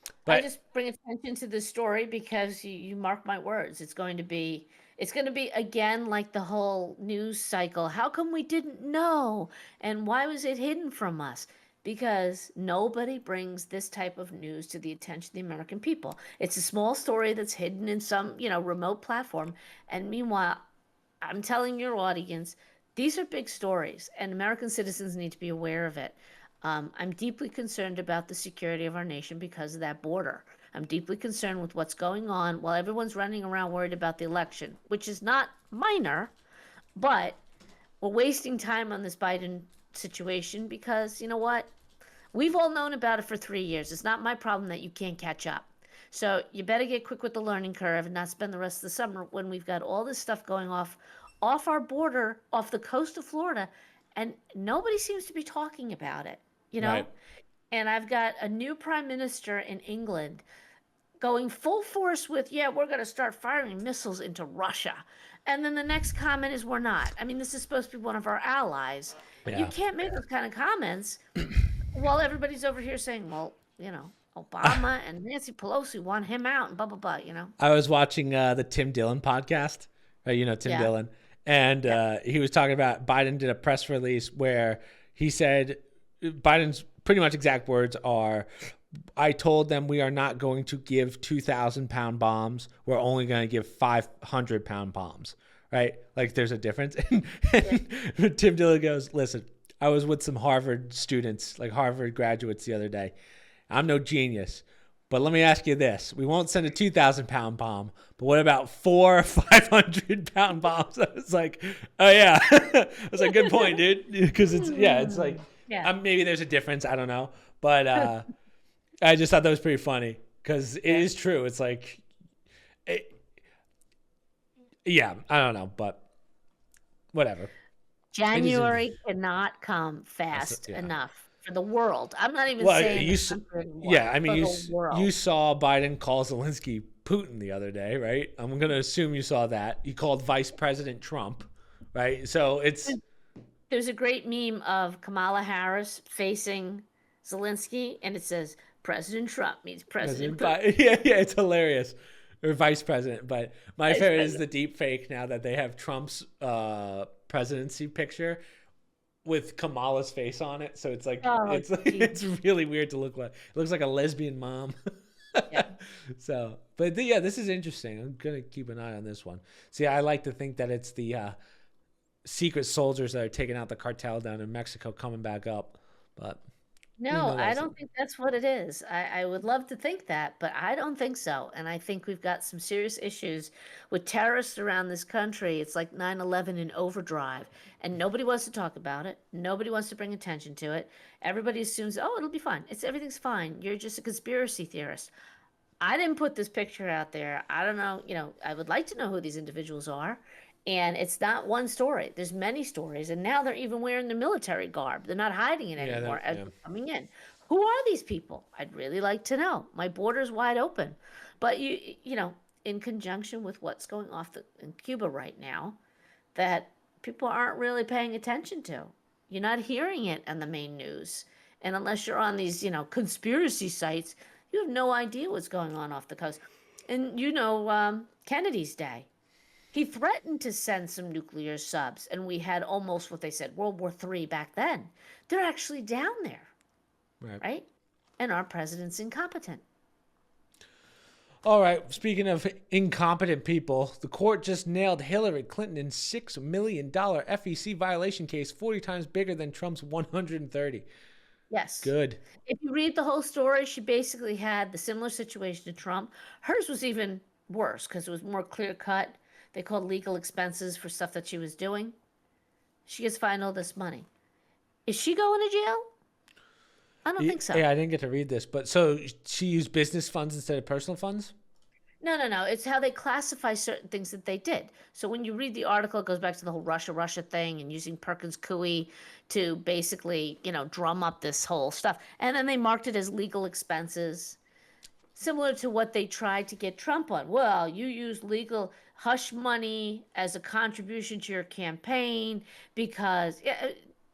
I But just bring attention to this story because you mark my words. It's going to be again like the whole news cycle. How come we didn't know? And why was it hidden from us? Because nobody brings this type of news to the attention of the American people. It's a small story that's hidden in some, remote platform. And meanwhile, I'm telling your audience, these are big stories, and American citizens need to be aware of it. I'm deeply concerned about the security of our nation because of that border. I'm deeply concerned with what's going on while everyone's running around worried about the election, which is not minor, but we're wasting time on this Biden situation because you know what? We've all known about it for 3 years. It's not my problem that you can't catch up. So you better get quick with the learning curve and not spend the rest of the summer when we've got all this stuff going off our border, off the coast of Florida, and nobody seems to be talking about it, you know? right, And I've got a new prime minister in England going full force with, yeah, we're going to start firing missiles into Russia. And then the next comment is, we're not. I mean, this is supposed to be one of our allies. You yeah. can't make those kind of comments while everybody's over here saying, well, Obama and Nancy Pelosi want him out and blah, blah, blah, I was watching the Tim Dillon podcast. Tim Yeah. Dillon, and he was talking about Biden did a press release where he said Biden's pretty much exact words are, I told them we are not going to give 2,000-pound bombs. We're only going to give 500-pound bombs, right? Like there's a difference. And Tim Dillon goes, listen, I was with some Harvard students, like Harvard graduates the other day. I'm no genius, but let me ask you this. We won't send a 2,000-pound bomb, but what about 4 500-pound bombs? I was like, oh, yeah. I was like, good point, dude. Because it's like, Yeah. maybe there's a difference. I don't know. But I just thought that was pretty funny because it is true. It's like, I don't know, but whatever. January cannot come fast enough for the world. I'm not even Well, saying you, the country anymore, yeah, I mean, for the world. you saw Biden call Zelensky Putin the other day, right? I'm going to assume you saw that. He called Vice President Trump, right? So it's... There's a great meme of Kamala Harris facing Zelensky, and it says, President Trump means President Putin. Yeah, it's hilarious. Or Vice President. But my Vice favorite is President. the deep fake now that they have Trump's presidency picture with Kamala's face on it. So it's like, Oh, it's really weird to look like. It looks like a lesbian mom. Yeah. So, but yeah, this is interesting. I'm going to keep an eye on this one. See, I like to think that it's the secret soldiers that are taking out the cartel down in Mexico coming back up. But No, I that's don't think that's what it is. I would love to think that, but I don't think so. And I think we've got some serious issues with terrorists around this country. It's like 9/11 in overdrive, and nobody wants to talk about it. Nobody wants to bring attention to it. Everybody assumes, oh, it'll be fine. Everything's fine. You're just a conspiracy theorist. I didn't put this picture out there. I don't know, I would like to know who these individuals are. And it's not one story. There's many stories. And now they're even wearing the military garb. They're not hiding it anymore as they're coming in. Who are these people? I'd really like to know. My border's wide open. But in conjunction with what's going off in Cuba right now, that people aren't really paying attention to. You're not hearing it on the main news. And unless you're on these, conspiracy sites, you have no idea what's going on off the coast. And Kennedy's day. He threatened to send some nuclear subs, and we had almost what they said, World War III back then. They're actually down there, right? And our president's incompetent. All right. Speaking of incompetent people, the court just nailed Hillary Clinton in $6 million FEC violation case, 40 times bigger than Trump's 130. Yes. Good. If you read the whole story, she basically had the similar situation to Trump. Hers was even worse because it was more clear cut. They called legal expenses for stuff that she was doing. She gets fined all this money. Is she going to jail? I don't think so. Yeah, I didn't get to read this, but so she used business funds instead of personal funds? No. It's how they classify certain things that they did. So when you read the article, it goes back to the whole Russia thing and using Perkins Coie to basically, drum up this whole stuff. And then they marked it as legal expenses, similar to what they tried to get Trump on. Well, you use legal hush money as a contribution to your campaign because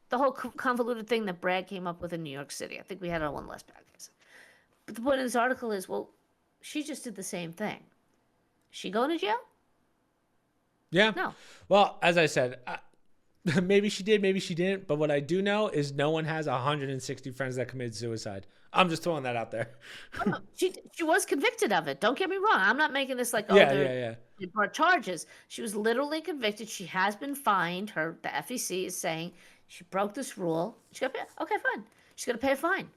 the whole convoluted thing that Brad came up with in New York City. I think we had it on one last podcast. But the point of this article is, well, she just did the same thing. She going to jail? Yeah. No. Well, as I said, maybe she did, maybe she didn't. But what I do know is no one has 160 friends that committed suicide. I'm just throwing that out there. No, she was convicted of it. Don't get me wrong. I'm not making this like, yeah. They brought charges. She was literally convicted. She has been fined. The FEC is saying she broke this rule. She's got to pay. Okay, fine. She's going to pay a fine.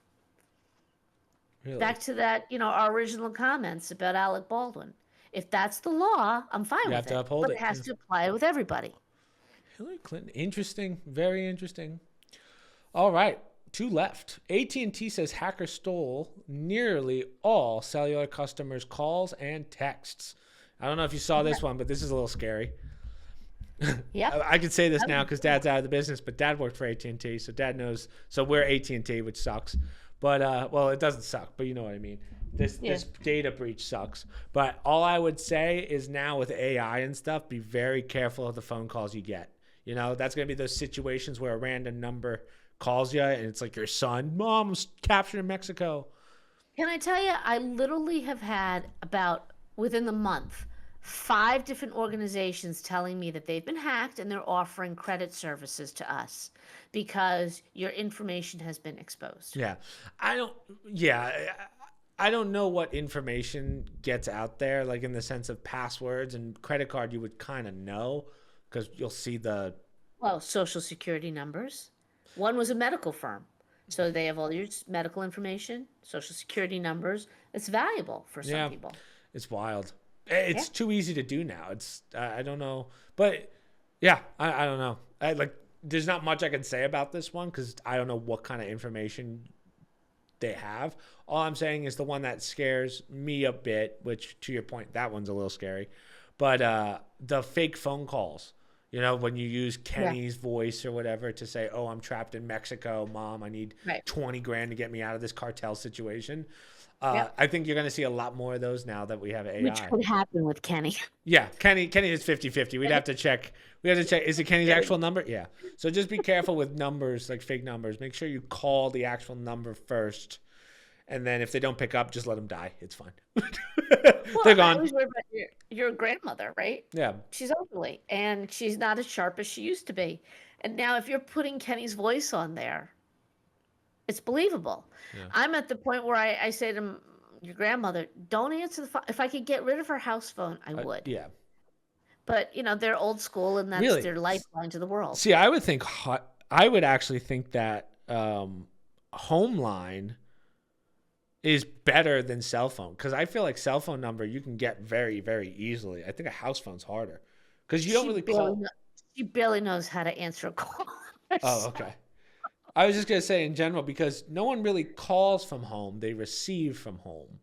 Really? Back to that, our original comments about Alec Baldwin. If that's the law, I'm fine with it. You have to uphold but it. It has to apply with everybody. Hillary Clinton. Interesting. Very interesting. All right. 2 left. AT&T says hackers stole nearly all cellular customers' calls and texts. I don't know if you saw this one, but this is a little scary. Yeah. I can say this now because Dad's out of the business, but Dad worked for AT&T, so Dad knows. So we're AT&T, which sucks. But, well, it doesn't suck, but you know what I mean. This data breach sucks. But all I would say is now with AI and stuff, be very careful of the phone calls you get. That's going to be those situations where a random number calls you and it's like your son, Mom, I'm captured in Mexico. Can I tell you, I literally have had about, within the month, 5 different organizations telling me that they've been hacked and they're offering credit services to us because your information has been exposed. Yeah. I don't know what information gets out there, like in the sense of passwords and credit card. You would kind of know because you'll see Social security numbers. One was a medical firm. So they have all your medical information, social security numbers. It's valuable for some people. It's wild. It's too easy to do now. I don't know. But yeah, I don't know. There's not much I can say about this one because I don't know what kind of information they have. All I'm saying is the one that scares me a bit, which to your point, that one's a little scary. But the fake phone calls, when you use Kenny's voice or whatever to say, oh, I'm trapped in Mexico, Mom, I need 20 grand to get me out of this cartel situation. I think you're going to see a lot more of those now that we have AI. Which could happen with Kenny. Yeah, Kenny is 50-50. We'd have to check. Is it Kenny's actual number? Yeah. So just be careful with numbers, like fake numbers. Make sure you call the actual number first. And then if they don't pick up, just let them die. It's fine. They're gone. I was worried about your grandmother, right? Yeah. She's elderly, and she's not as sharp as she used to be. And now if you're putting Kenny's voice on there, it's believable. Yeah. I'm at the point where I say to your grandmother, don't answer the phone. If I could get rid of her house phone, I would. Yeah. But, they're old school, and that's their lifeline to the world. See, I would actually think that Homeline is better than cell phone because I feel like cell phone number you can get very, very easily. I think a house phone's harder because you don't really call. She barely knows how to answer a call. Oh, okay. I was just going to say in general because no one really calls from home. They receive from home.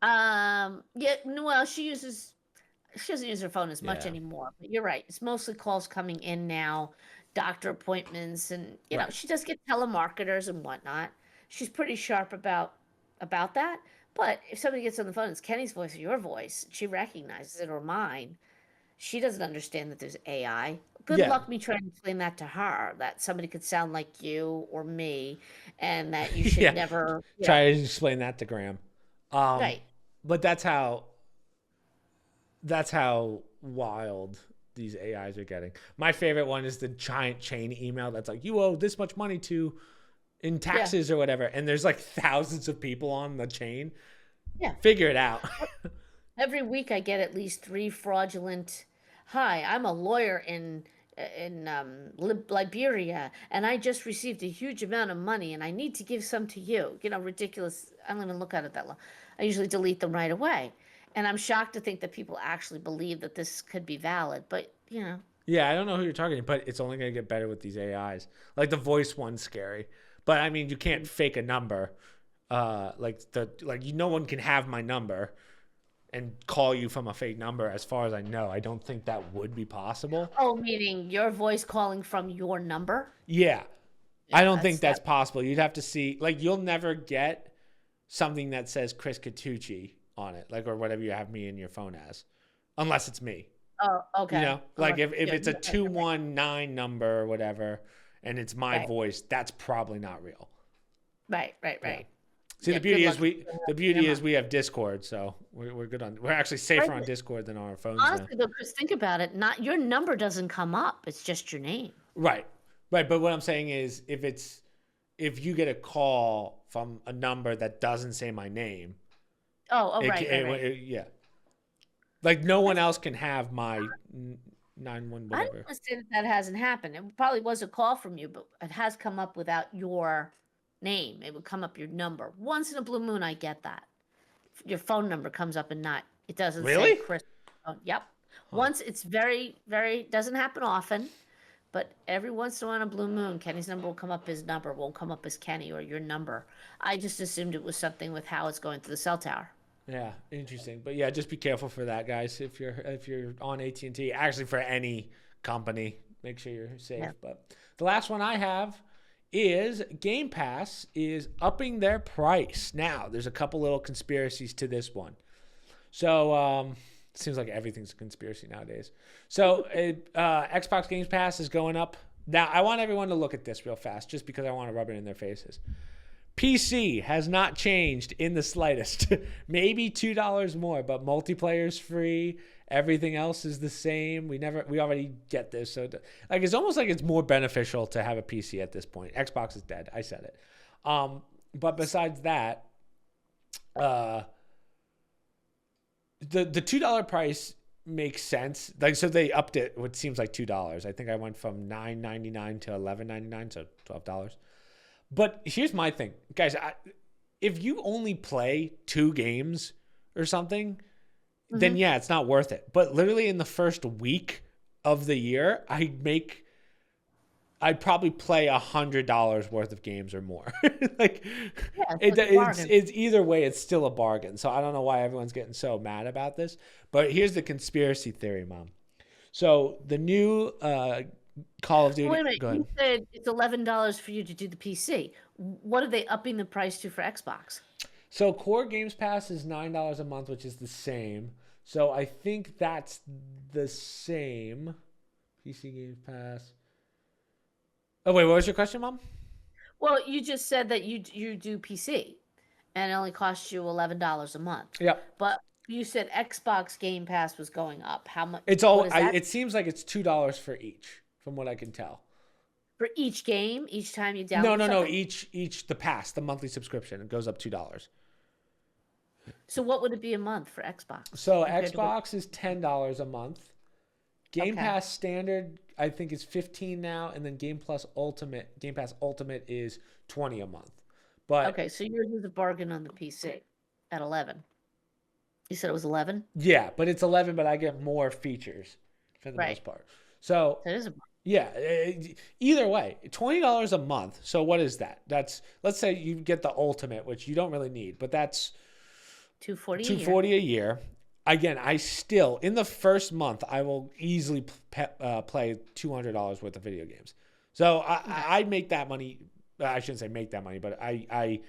Yeah, well, she doesn't use her phone as much anymore, but you're right. It's mostly calls coming in now, doctor appointments, and, she does get telemarketers and whatnot. She's pretty sharp about that. But if somebody gets on the phone, it's Kenny's voice or your voice, she recognizes it or mine. She doesn't understand that there's AI. Good luck me trying to explain that to her, that somebody could sound like you or me, and that you should never try to explain that to Graham. Right. But that's how wild these AIs are getting. My favorite one is the giant chain email that's like, you owe this much money in taxes or whatever. And there's like thousands of people on the chain. Yeah. Figure it out. Every week I get at least 3 fraudulent, hi, I'm a lawyer in Liberia, and I just received a huge amount of money, and I need to give some to you. Ridiculous. I don't even look at it that long. I usually delete them right away. And I'm shocked to think that people actually believe that this could be valid, but, Yeah, I don't know who you're talking to, but it's only going to get better with these AIs. Like the voice one's scary. But, I mean, you can't fake a number. no one can have my number and call you from a fake number. As far as I know, I don't think that would be possible. Oh, meaning your voice calling from your number? Yeah. Yeah, I don't think that's possible. You'd have to see, like, you'll never get something that says Chris Catucci on it, like, or whatever you have me in your phone as, unless it's me. Oh, okay. You know, like if it's a 219 number or whatever, and it's my voice, that's probably not real. Right. Yeah. See, the beauty is we have Discord, so we're good we're actually safer on Discord than on our phones. Honestly, though, Chris, think about it. Not your number doesn't come up; it's just your name. Right. But what I'm saying is, if you get a call from a number that doesn't say my name, right. Yeah. Like no one else can have my 91 whatever. I don't want to say that hasn't happened. It probably was a call from you, but it has come up without your name. It would come up your number. Once in a blue moon, I get that. Your phone number comes up and it doesn't say Chris. Oh, yep. Huh. Once it's very, very, doesn't happen often, but every once in a while on a blue moon, Kenny's number will come up, his number won't come up as Kenny or your number. I just assumed it was something with how it's going through the cell tower. Yeah, interesting. But yeah, just be careful for that, guys. If you're on AT&T, actually for any company, make sure you're safe. Yeah. But the last one I have is Game Pass is upping their price. Now, there's a couple little conspiracies to this one. So, it seems like everything's a conspiracy nowadays. So, Xbox Game Pass is going up. Now, I want everyone to look at this real fast just because I want to rub it in their faces. PC has not changed in the slightest. Maybe $2 more, but multiplayer's free. Everything else is the same. We already get this. So like it's almost like it's more beneficial to have a PC at this point. Xbox is dead. I said it. But besides that, the $2 price makes sense. Like so they upped it what seems like $2. I think I went from $9.99 to $11.99, so $12. But here's my thing, guys. If you only play 2 games or something, then yeah, it's not worth it. But literally in the first week of the year, I'd probably play $100 worth of games or more. Like, yeah, it's either way, it's still a bargain. So I don't know why everyone's getting so mad about this. But here's the conspiracy theory, Mom. So the new Call of Duty. Wait a minute. You said it's $11 for you to do the PC. What are they upping the price to for Xbox? So Core Games Pass is $9 a month, which is the same. So I think that's the same. PC Games Pass. Oh wait, what was your question, Mom? Well, you just said that you do PC, and it only costs you $11 a month. Yeah. But you said Xbox Game Pass was going up. How much? It's all. It seems like it's $2 for each, from what I can tell. For each game, each time you download. No. Each the monthly subscription, it goes up $2. So what would it be a month for Xbox? So Xbox is $10 a month. Game Pass standard, I think, is $15 now, and then Game Pass Ultimate is $20 a month. But okay, so yours is a bargain on the PC at $11. You said it was $11? Yeah, but it's $11, but I get more features for the most part. So that is a bargain. Yeah, either way, $20 a month. So what is that? That's, let's say you get the Ultimate, which you don't really need, but that's $240 a year. Again, I still, in the first month, I will easily play $200 worth of video games. So I make that money. I shouldn't say make that money, but I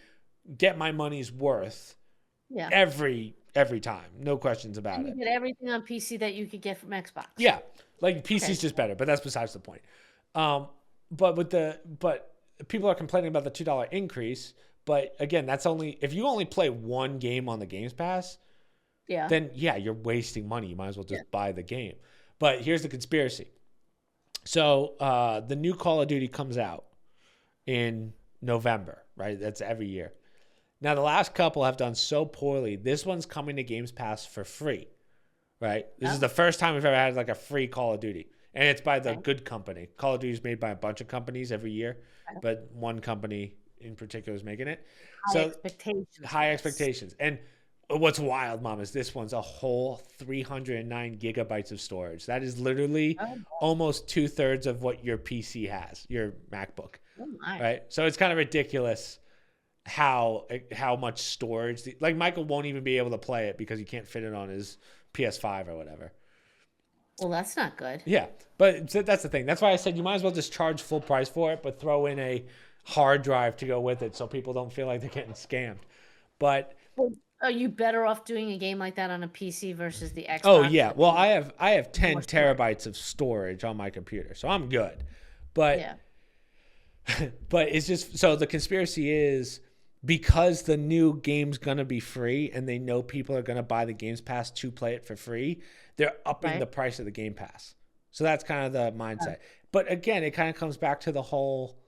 get my money's worth every time. No questions about it. You get everything on PC that you could get from Xbox. Yeah. Like PC's just better, but that's besides the point. But people are complaining about the $2 increase. But again, that's only if you only play one game on the Games Pass. Yeah. Then you're wasting money. You might as well just buy the game. But here's the conspiracy. So the new Call of Duty comes out in November, right? That's every year. Now the last couple have done so poorly. This one's coming to Games Pass for free. Right? This is the first time we've ever had like a free Call of Duty. And it's by the good company. Call of Duty is made by a bunch of companies every year, but one company in particular is making it. High expectations. And what's wild, Mom, is this one's a whole 309 gigabytes of storage. That is literally almost 2/3 of what your PC has, your MacBook. Oh my. Right? So it's kind of ridiculous. how much storage. Like Michael won't even be able to play it because he can't fit it on his PS5 or whatever. Well, that's not good. Yeah, but that's the thing. That's why I said you might as well just charge full price for it, but throw in a hard drive to go with it so people don't feel like they're getting scammed. But Well, are you better off doing a game like that on a PC versus the Xbox? oh yeah, well I have 10 more storage. terabytes of storage on my computer, so I'm good. But Yeah. but it's just so the conspiracy is because the new game's gonna be free and they know people are gonna buy the Games Pass to play it for free, they're upping Right. the price of the Game Pass. So that's kind of the mindset. But again, it kind of comes back to the whole.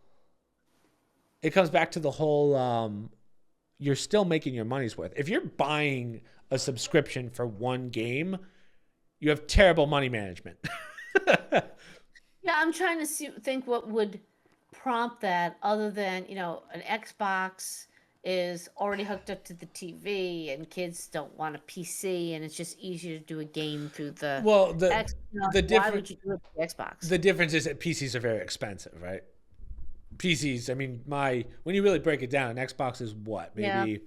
It comes back to the whole. You're still making your money's worth. If you're buying a subscription for one game, you have terrible money management. Yeah, I'm trying to think what would prompt that other than, an Xbox is already hooked up to the TV and kids don't want a PC and it's just easier to do a game through the Well, X. the Why would difference you do it with the Xbox? the difference is that PCs are very expensive, right? PCs. I mean, when you really break it down, an Xbox is what? Maybe Yeah.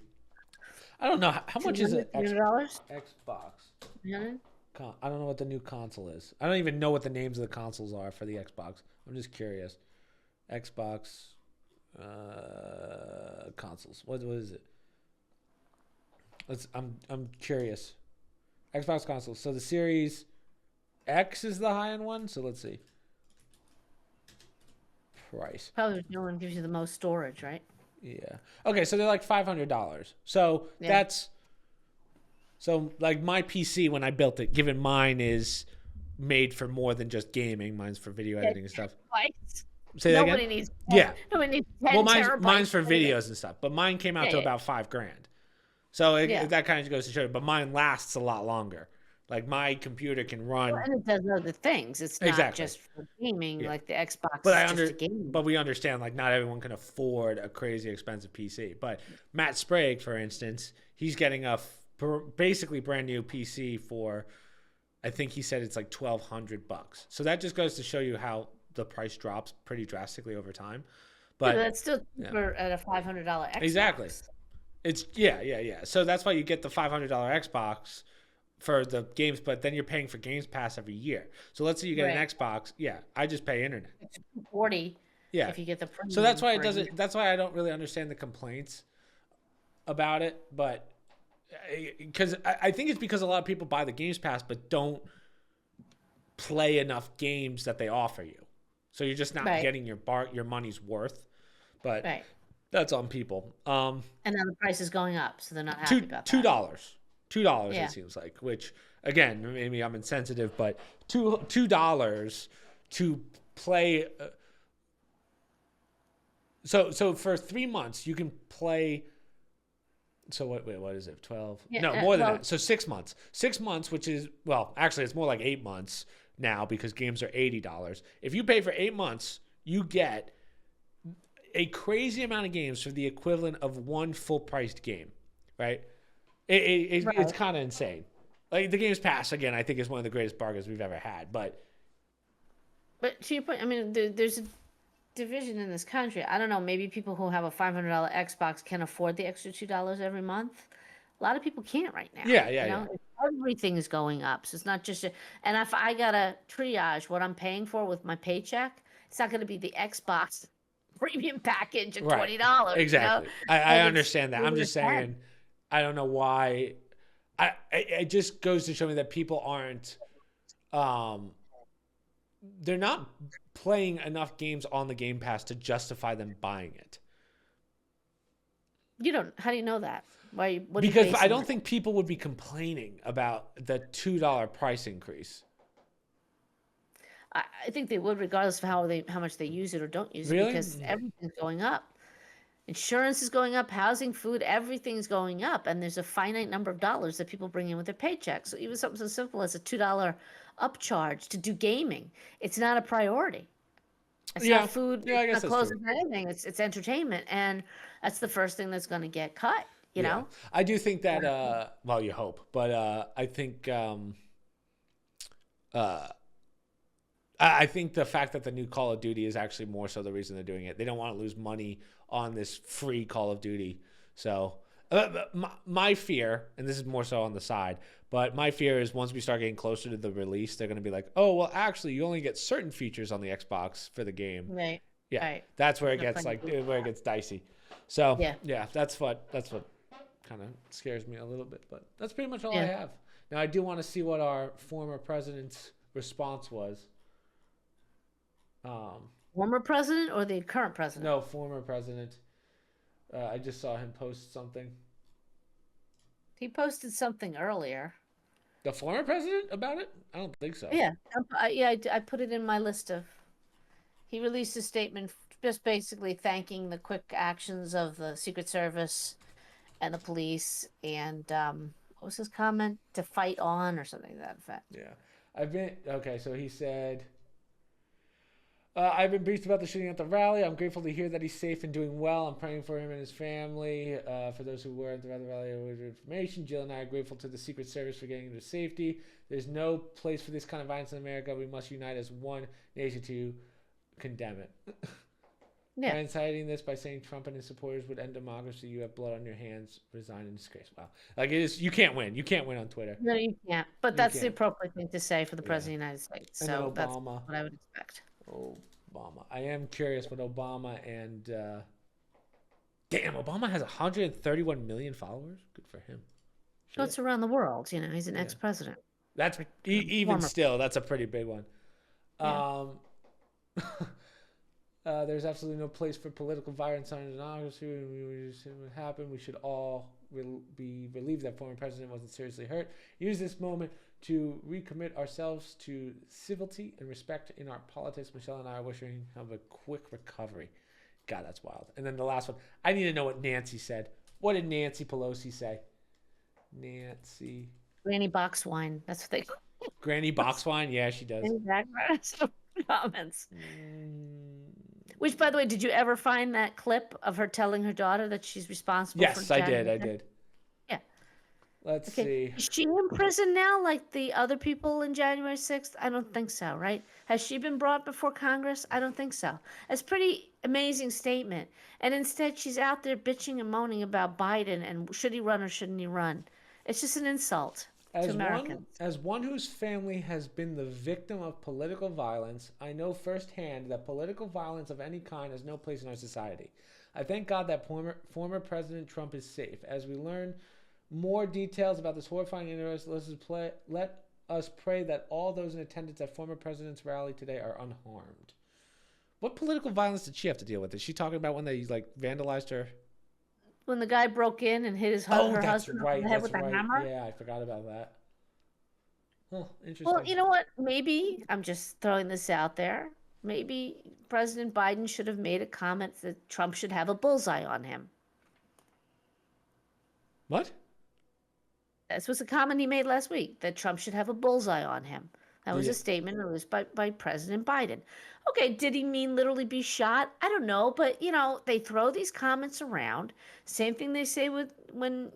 I don't know how much is it. $200? Xbox. Yeah. I don't know what the new console is. I don't even know what the names of the consoles are for the Xbox. I'm just curious. Xbox consoles. What is it? I'm curious. Xbox consoles. So the Series X is the high end one. So let's see. Price. Probably no one gives you the most storage, right? Yeah. Okay, so they're like $500. So Yeah. so like my PC when I built it, given mine is made for more than just gaming, mine's for video editing and stuff. Terabytes. Say that Nobody again? needs. Yeah. Nobody needs 10 Well, terabytes mine's for of data. videos and stuff, but mine came out Yeah, to yeah. about $5,000. So Yeah. that kind of goes to show you. But mine lasts a lot longer. Like my computer can run. Well, and it does other things. It's not Exactly. just for gaming Yeah. like the Xbox But is just a game. but we understand like not everyone can afford a crazy expensive PC. But Matt Sprague, for instance, he's getting basically brand new PC for, I think he said it's like $1,200. So that just goes to show you how the price drops pretty drastically over time. But That's still cheaper at a $500 Xbox. Exactly. It's yeah. So that's why you get the $500 Xbox for the games, but then you're paying for Games Pass every year. So let's say you get an Right. Xbox. Yeah, I just pay internet. It's $240 Yeah. if you get the premium. So that's why it for a doesn't. year. That's why I don't really understand the complaints about it. But because I think it's because a lot of people buy the Games Pass but don't play enough games that they offer you. So you're just not Right. getting your money's worth. But Right. that's on people. And now the price is going up, so they're not happy about that. $2. $2 Yeah. it seems like, which again, maybe I'm insensitive, but $2 to play. So for 3 months you can play. So what is it? 12? Yeah, No, more than well- that. So 6 months. 6 months, which is, well, actually it's more like 8 months now because games are $80. If you pay for 8 months, you get a crazy amount of games for the equivalent of one full-priced game, right? It's Right. kind of insane. Like the Games Pass, again, I think is one of the greatest bargains we've ever had. But to your point, I mean, there's a division in this country. I don't know. Maybe people who have a $500 Xbox can afford the extra $2 every month. A lot of people can't right now. Yeah. Everything is going up, so it's not just. And if I gotta triage what I'm paying for with my paycheck, it's not going to be the Xbox premium package at Right. $20. Exactly. I Like, it's understand that. I'm just really saying, I don't know why. It just goes to show me that people aren't, they're not playing enough games on the Game Pass to justify them buying it. You don't. How do you know that? Why? What are you Because I basing don't that? think people would be complaining about the $2 price increase. I think they would, regardless of how much they use it or don't use Really? it, because everything's going up. Insurance is going up, housing, food, everything's going up, and there's a finite number of dollars that people bring in with their paychecks. So even something so simple as a $2 upcharge to do gaming, it's not a priority. It's Yeah. not food, Yeah, I guess it's not that's clothes, true. it's not anything. It's entertainment, and that's the first thing that's going to get cut. You Yeah. know, I do think that, well, you hope, but I think I think the fact that the new Call of Duty is actually more so the reason they're doing it. They don't want to lose money on this free Call of Duty. So my fear, and this is more so on the side, but my fear is once we start getting closer to the release, they're going to be like, oh, well, actually, you only get certain features on the Xbox for the game. Right. Yeah, Right. that's where it gets where it gets dicey. So Yeah. that's what kind of scares me a little bit. But that's pretty much all I Yeah. have. Now I do want to see what our former president's response was. Former president or the current president? No, former president. I just saw him post something. He posted something earlier. The former president about it? I don't think so. Yeah. I put it in my list of. He released a statement just basically thanking the quick actions of the Secret Service and the police, and what was his comment? To fight on or something to that effect. Yeah. So he said, I've been briefed about the shooting at the rally. I'm grateful to hear that he's safe and doing well. I'm praying for him and his family. For those who were at the rally with information, Jill and I are grateful to the Secret Service for getting him to safety. There's no place for this kind of violence in America. We must unite as one nation to condemn it. Yeah. Inciting this by saying Trump and his supporters would end democracy. You have blood on your hands. Resign in disgrace. Wow. Like it is, you can't win. You can't win on Twitter. No, you can't. But that's the appropriate thing to say for the president of the United States. So that's what I would expect. Obama. I am curious what Obama and damn, Obama has 131 million followers. Good for him. So it's around the world. You know, he's an ex-president. That's even still, that's a pretty big one. Yeah. There's absolutely no place for political violence on democracy. We just what happened. We should all be relieved that former president wasn't seriously hurt. Use this moment to recommit ourselves to civility and respect in our politics. Michelle and I are wishing him have a quick recovery. God, that's wild. And then the last one. I need to know what Nancy said. What did Nancy Pelosi say? Nancy. Granny box wine. That's what they call it. Granny box wine? Yeah, she does. Exactly. Comments. Which, by the way, did you ever find that clip of her telling her daughter that she's responsible for Yes, I did. Yeah. Let's see. Is she in prison now like the other people in January 6th? I don't think so, right? Has she been brought before Congress? I don't think so. It's a pretty amazing statement. And instead, she's out there bitching and moaning about Biden and should he run or shouldn't he run. It's just an insult to Americans. As one whose family has been the victim of political violence, I know firsthand that political violence of any kind has no place in our society. I thank God that former President Trump is safe. As we learn more details about this horrifying incident, let us pray that all those in attendance at former president's rally today are unharmed. What political violence did she have to deal with? Is she talking about when they vandalized her? When the guy broke in and hit her husband on the head with a hammer? Yeah, I forgot about that. Oh, interesting. Well, you know what? Maybe, I'm just throwing this out there, maybe President Biden should have made a comment that Trump should have a bullseye on him. What? This was a comment he made last week, that Trump should have a bullseye on him. That was a statement released by President Biden. Okay, did he mean literally be shot? I don't know, but, they throw these comments around. Same thing they say when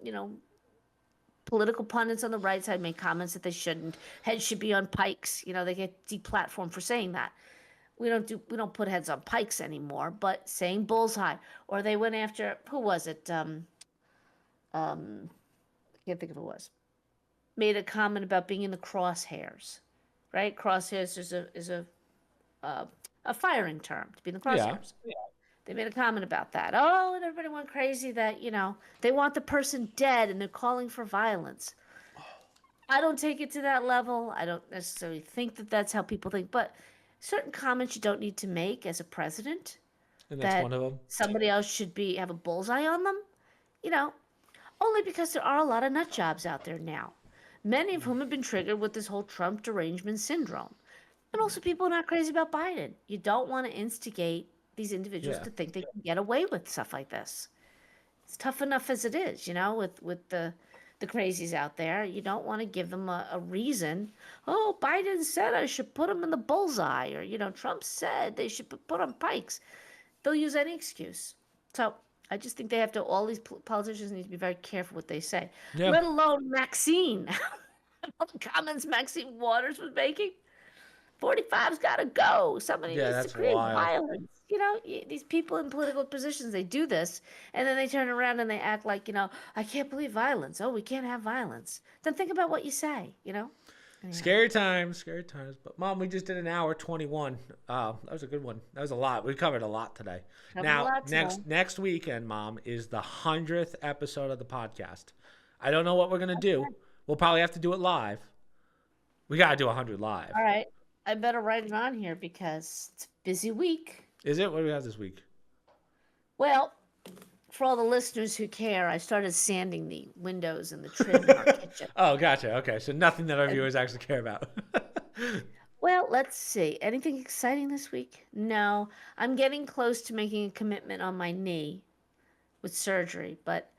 political pundits on the right side make comments that they shouldn't. Heads should be on pikes. They get deplatformed for saying that. We don't put heads on pikes anymore, but saying bullseye. Or they went after, who was it? I can't think of who it was. Made a comment about being in the crosshairs. Right? Crosshairs is a firing term, to be in the crosshairs. Yeah. They made a comment about that. Oh, and everybody went crazy that, they want the person dead and they're calling for violence. I don't take it to that level. I don't necessarily think that that's how people think, but certain comments you don't need to make as a president. And that's one of them. Somebody else should have a bullseye on them, only because there are a lot of nut jobs out there now. Many of whom have been triggered with this whole Trump derangement syndrome. And also people are not crazy about Biden. You don't want to instigate these individuals to think they can get away with stuff like this. It's tough enough as it is, with the crazies out there. You don't want to give them a reason. Oh, Biden said I should put them in the bullseye. Or, Trump said they should put on pikes. They'll use any excuse. So I just think all these politicians need to be very careful what they say. Yeah. Let alone Maxine. All the comments Maxine Waters was making. 45's got to go. Somebody Yeah, needs that's to create wild. violence. You know, these people in political positions, they do this, and then they turn around and they act like, I can't believe violence. Oh, we can't have violence. Then think about what you say, Anyhow. Scary times. But Mom, we just did an hour 21. That was a good one. That was a lot. We covered a lot today. Next weekend, Mom, is the 100th episode of the podcast. I don't know what we're gonna do. We'll probably have to do it live. We gotta do 100 live. All right. I better write it on here because it's a busy week. Is it? What do we have this week? Well, for all the listeners who care, I started sanding the windows and the trim in our kitchen. Oh, gotcha. Okay, so nothing that our viewers actually care about. Well, let's see. Anything exciting this week? No. I'm getting close to making a commitment on my knee with surgery, but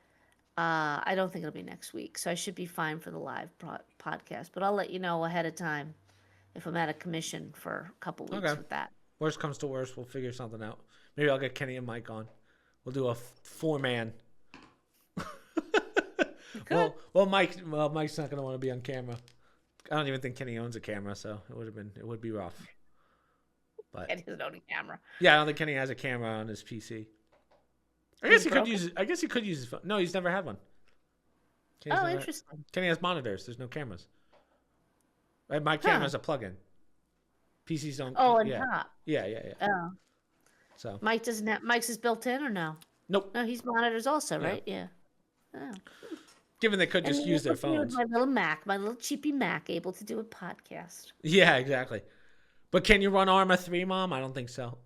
I don't think it'll be next week. So I should be fine for the live podcast. But I'll let you know ahead of time if I'm out of commission for a couple weeks with that. Worst comes to worst, we'll figure something out. Maybe I'll get Kenny and Mike on. We'll do a 4-man. Mike's not gonna want to be on camera. I don't even think Kenny owns a camera, so it would be rough. But Kenny doesn't own a camera. Yeah, I don't think Kenny has a camera on his PC. I guess he could use his phone. No, he's never had one. Interesting. Kenny has monitors. There's no cameras. Right, my camera's a plug-in. PCs don't. Oh, on yeah. top. Yeah. Oh. So Mike doesn't have. Mike's is built in or no? Nope. No, he's monitors also, right? Yeah. Oh. Given they could just use their phones. My little Mac, my little cheapy Mac, able to do a podcast. Yeah, exactly. But can you run Arma 3, Mom? I don't think so.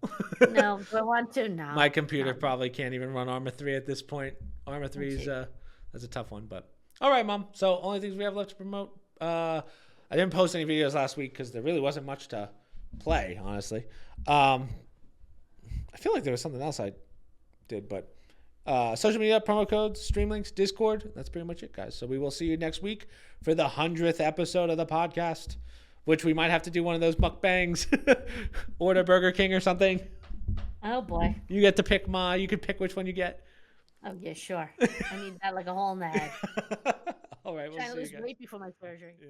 No, do I want to? No. My computer probably can't even run Arma 3 at this point. Arma 3 is that's a tough one, but all right, Mom. So only things we have left to promote. I didn't post any videos last week because there really wasn't much to play, honestly. I feel like there was something else I did, but social media, promo codes, stream links, Discord. That's pretty much it, guys. So we will see you next week for the 100th episode of the podcast, which we might have to do one of those mukbangs, order Burger King or something. Oh boy! You get to pick, Ma. You could pick which one you get. Oh yeah, sure. I need that like a hole in the head. All right, we'll see you guys. Trying to lose weight before my surgery. Yeah.